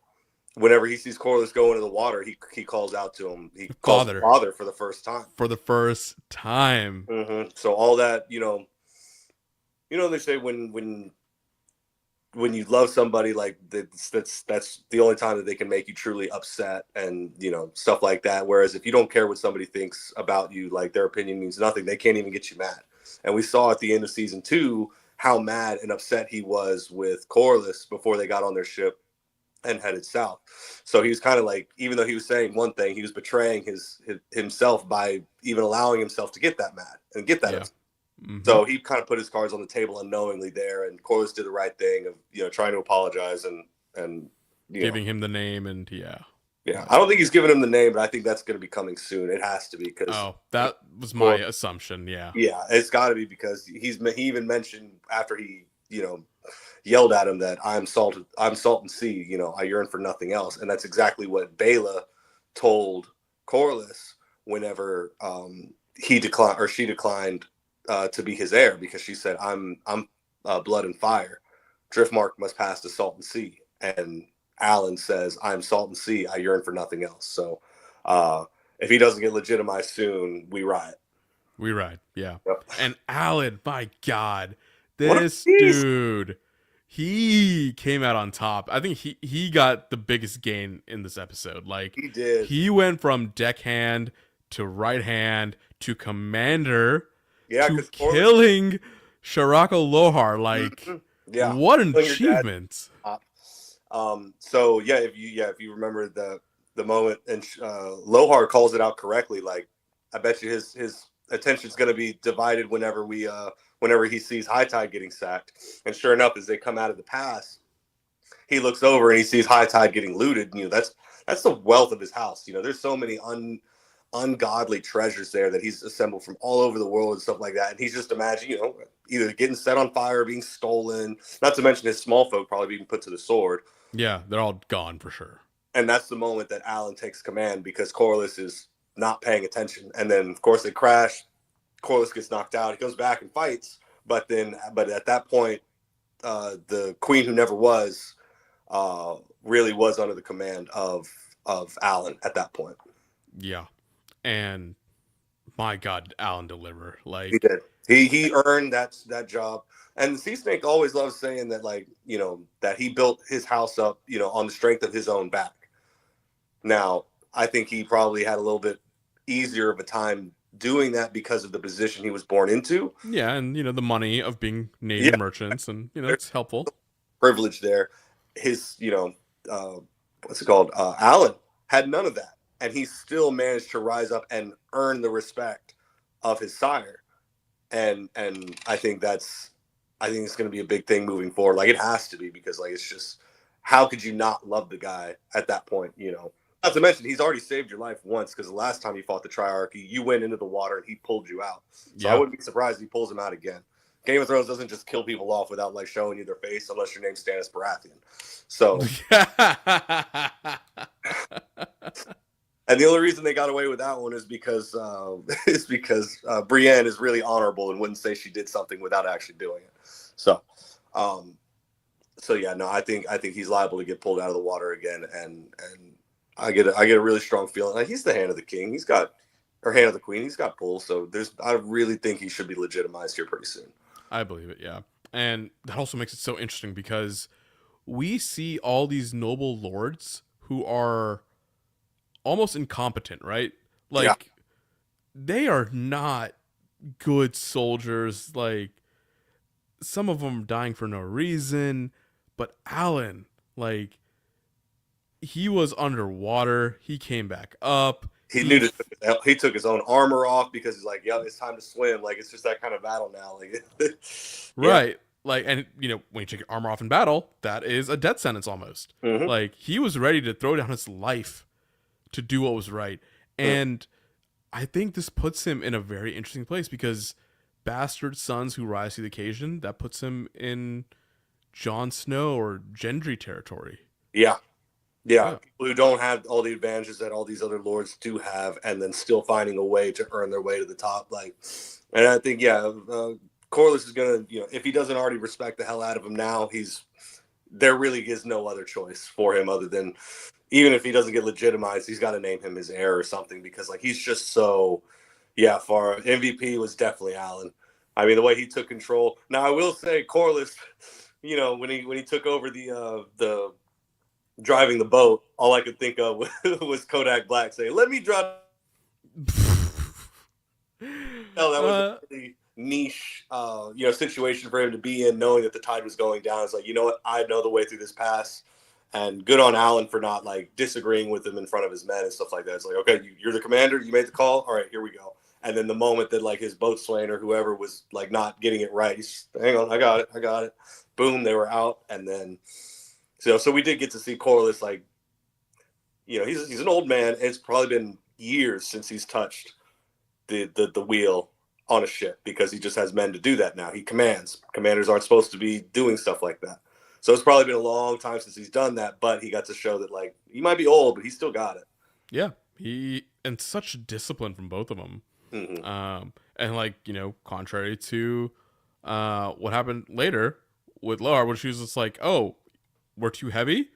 whenever he sees Corlys go into the water, he calls out to him. He calls him father for the first time. For the first time. Mm-hmm. So all that, they say when you love somebody, like that's the only time that they can make you truly upset, and stuff like that. Whereas if you don't care what somebody thinks about you, like their opinion means nothing. They can't even get you mad. And we saw at the end of season 2 how mad and upset he was with Corlys before they got on their ship and headed south. So he was kind of like, even though he was saying one thing, he was betraying himself by even allowing himself to get that mad and get that upset. Mm-hmm. So he kind of put his cards on the table unknowingly there, and Corlys did the right thing of trying to apologize and giving him the name, and yeah. I don't think he's giving him the name, but I think that's going to be coming soon. It has to be, because that was my assumption. Yeah, it's got to be, because he even mentioned after he yelled at him that I'm salt and sea. I yearn for nothing else, and that's exactly what Bela told Corlys whenever she declined to be his heir, because she said, I'm blood and fire. Driftmark must pass to salt and sea. And Alan says, I'm salt and sea. I yearn for nothing else. So if he doesn't get legitimized soon, we riot. Yeah. Yep. And Alan, my God, this dude, he came out on top. I think he got the biggest gain in this episode. Like, he did. He went from deckhand to right hand to commander. Yeah, to killing Sharako Lohar, like, what an achievement! So if you remember the moment, and Lohar calls it out correctly, like, I bet you his attention's going to be divided whenever he sees High Tide getting sacked. And sure enough, as they come out of the pass, he looks over and he sees High Tide getting looted. That's the wealth of his house. There's so many ungodly treasures there that he's assembled from all over the world and stuff like that. And he's just imagining, either getting set on fire or being stolen, not to mention his small folk probably being put to the sword. Yeah, they're all gone for sure. And that's the moment that Alan takes command, because Corlys is not paying attention. And then, of course, they crash. Corliss gets knocked out. He comes back and fights, but at that point, the Queen Who Never Was really was under the command of Alan at that point. Yeah, and my God, did Alan deliver? Like He did. He earned that job. And the Sea Snake always loves saying that, like, you know, that he built his house up, you know, on the strength of his own back. Now, I think he probably had a little bit easier of a time doing that because of the position he was born into. yeah, and you know the money of being Navy merchants, and you know it's helpful. Privilege there. His, you know, what's it called? Alan had none of that, and he still managed to rise up and earn the respect of his sire. And I think it's going to be a big thing moving forward. Like, it has to be, because like it's just, how could you not love the guy at that point? You know, not to mention he's already saved your life once, because the last time you fought the Triarchy, you went into the water and he pulled you out. So I wouldn't be surprised if he pulls him out again. Game of Thrones doesn't just kill people off without like showing you their face, unless your name's Stannis Baratheon. So, and the only reason they got away with that one is because Brienne is really honorable and wouldn't say she did something without actually doing it. So, yeah, no, I think he's liable to get pulled out of the water again, and I get a really strong feeling like he's the hand of the king. He's got, or hand of the queen. He's got pull. So I really think he should be legitimized here pretty soon. I believe it, yeah. And that also makes it so interesting because we see all these noble lords who are almost incompetent, right? Like, they are not good soldiers. Like, some of them dying for no reason. But Alan, like, he was underwater. He came back up. He took his own armor off because he's like, yeah, it's time to swim. Like, it's just that kind of battle now. Like, right. Like, and you know, when you take your armor off in battle, that is a death sentence almost. Mm-hmm. Like, he was ready to throw down his life to do what was right. And I think this puts him in a very interesting place, because bastard sons who rise to the occasion, that puts him in Jon Snow or Gendry territory. Yeah. People who don't have all the advantages that all these other lords do have, and then still finding a way to earn their way to the top. Like, and I think, Corliss is gonna, you know, if he doesn't already respect the hell out of him now, there really is no other choice for him other than, even if he doesn't get legitimized, he's got to name him his heir or something, because like he's just so, for MVP was definitely Alan. I mean, the way he took control. Now I will say Corliss, you know, when he took over the driving the boat, all I could think of was Kodak Black saying, "Let me drive." No, that was a really niche, situation for him to be in, knowing that the tide was going down. It's like, you know what, I know the way through this pass, and good on Alan for not like disagreeing with him in front of his men and stuff like that. It's like, okay, you're the commander, you made the call, all right, here we go. And then the moment that like his boatswain or whoever was like not getting it right, he's, hang on, I got it. Boom, they were out, and then. So we did get to see Corliss, like, you know, he's an old man. It's probably been years since he's touched the wheel on a ship, because he just has men to do that now. He commands. Commanders aren't supposed to be doing stuff like that. So it's probably been a long time since he's done that, but he got to show that, like, he might be old, but he still got it. Yeah, and such discipline from both of them. Mm-hmm. And like, you know, contrary to what happened later with Loar, when she was just like, oh, we're too heavy,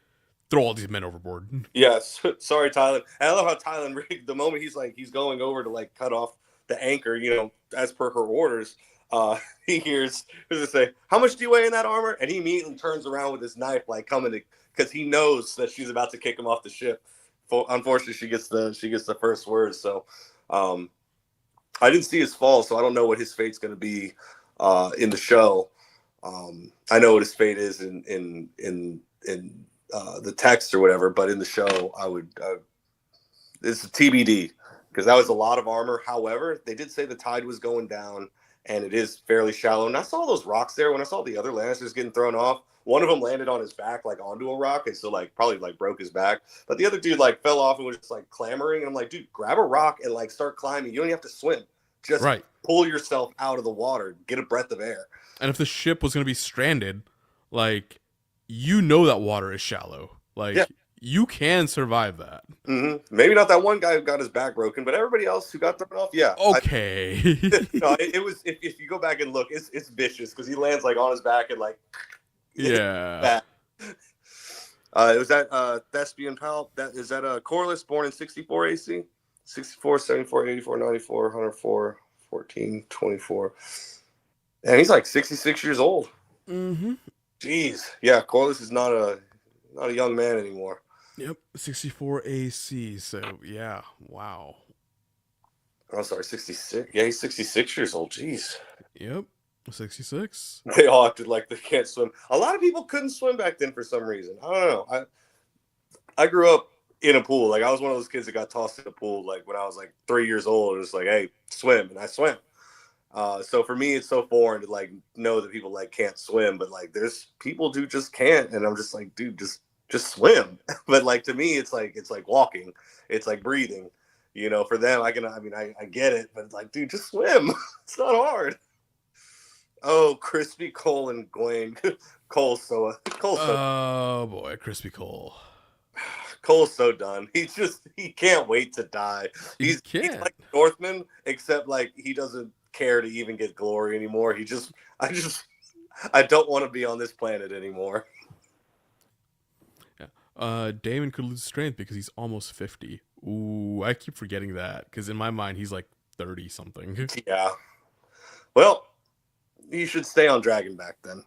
throw all these men overboard. Yes. Sorry, Tylen. I love how Tylen, the moment he's going over to like cut off the anchor, you know, as per her orders, he hears, who's it say, how much do you weigh in that armor? And he immediately turns around with his knife, like coming to, because he knows that she's about to kick him off the ship. Unfortunately, she gets the first word. So I didn't see his fall, so I don't know what his fate's going to be in the show. I know what his fate is in the text or whatever, but in the show, it's a TBD, because that was a lot of armor. However, they did say the tide was going down, and it is fairly shallow. And I saw those rocks there when I saw the other Lannisters getting thrown off. One of them landed on his back, like onto a rock, and so like probably like broke his back. But the other dude like fell off and was just like clamoring. And I'm like, dude, grab a rock and like start climbing. You don't even have to swim. Just pull yourself out of the water, get a breath of air. And if the ship was going to be stranded, like, you know that water is shallow. Like, you can survive that. Maybe not that one guy who got his back broken, but everybody else who got thrown off, yeah. Okay. No, it was. If you go back and look, it's vicious because he lands like on his back and like. Yeah. Back. It was that Thespian Pal. That is that Corliss, born in 64 AC, 64, 74, 84, 94, 104, 14, 24. And he's like 66 years old. Mm-hmm. Jeez, yeah, Corliss is not a young man anymore. Yep, 64 AC. So yeah, wow. I'm sorry, 66. Yeah, he's 66 years old. Jeez. Yep, 66. They all acted like they can't swim. A lot of people couldn't swim back then for some reason. I don't know. I grew up in a pool. Like I was one of those kids that got tossed in a pool like when I was like 3 years old. It was like, hey, swim, and I swim. So for me, it's so foreign to like know that people like can't swim, but like there's people who just can't, and I'm just like, dude, just swim. But like to me, it's like walking, it's like breathing. You know, for them, I get it, but it's like, dude, just swim. It's not hard. Oh, Crispy Cole and Gwen. Cole's so Oh boy, Crispy Cole. Cole's so done. He can't wait to die. He's like Northman, except like he doesn't care to even get glory anymore. I don't want to be on this planet anymore. Yeah. Damon could lose strength because he's almost 50. Ooh, I keep forgetting that because in my mind he's like 30 something. Yeah. Well, you should stay on Dragonback then.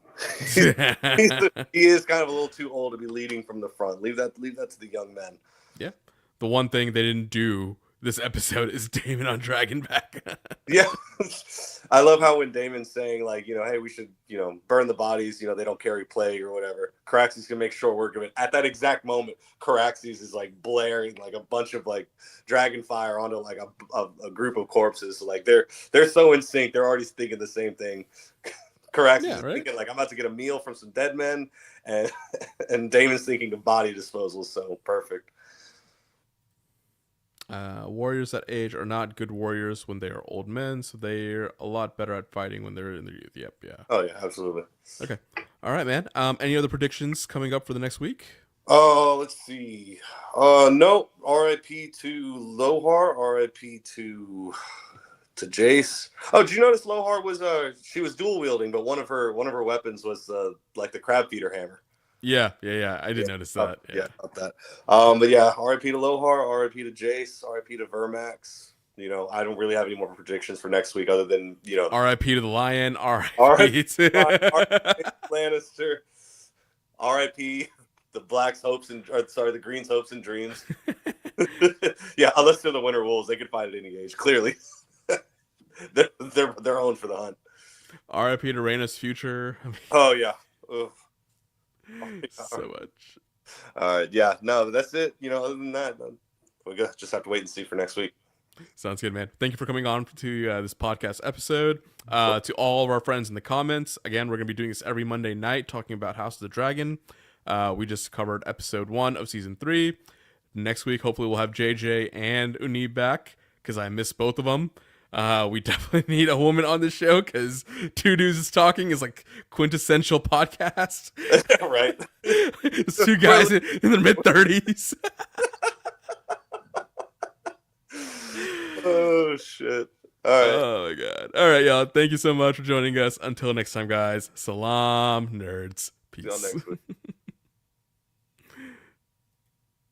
He is kind of a little too old to be leading from the front. Leave that to the young men. Yeah. The one thing they didn't do this episode is Damon on Dragonback. Yeah. I love how when Damon's saying like, hey, we should, burn the bodies, they don't carry plague or whatever. Caraxes can make short work of it. At that exact moment, Caraxes is like blaring like a bunch of like dragon fire onto like a group of corpses. So, like they're so in sync. They're already thinking the same thing. Caraxes is thinking like I'm about to get a meal from some dead men, and Damon's thinking of body disposal. So perfect. Warriors that age are not good warriors when they are old men, so they're a lot better at fighting when they're in their youth. Yep, yeah. Oh yeah, absolutely. Okay, all right, man. Any other predictions coming up for the next week? Oh, let's see. No, R.I.P. to Lohar. R.I.P. to Jace. Oh, did you notice Lohar was she was dual wielding, but one of her weapons was like the crab feeder hammer. Yeah. I did notice that. Yeah, about that. But yeah, R.I.P. to Lohar, R.I.P. to Jace, R.I.P. to Vermax. I don't really have any more predictions for next week other than R.I.P. to the Lion, R.I.P. to Lannister, R.I.P. the the Green's hopes and dreams. Yeah, unless they're the Winter Wolves, they could fight at any age. Clearly, they're owned for the hunt. R.I.P. to Rhaena's future. Oh yeah. Ugh. So much. Yeah, no, that's it. Other than that, we just have to wait and see for next week. Sounds good, man. Thank you for coming on to this podcast episode. To all of our friends in the comments, again, we're going to be doing this every Monday night, talking about House of the Dragon. We just covered episode 1 of season 3. Next week, hopefully, we'll have JJ and Uni back because I miss both of them. We definitely need a woman on the show because two dudes talking is like quintessential podcast. Right. It's two guys in their mid-30s. Oh, shit. All right. Oh, my God. All right, y'all. Thank you so much for joining us. Until next time, guys. Salam, nerds. Peace. Till next week.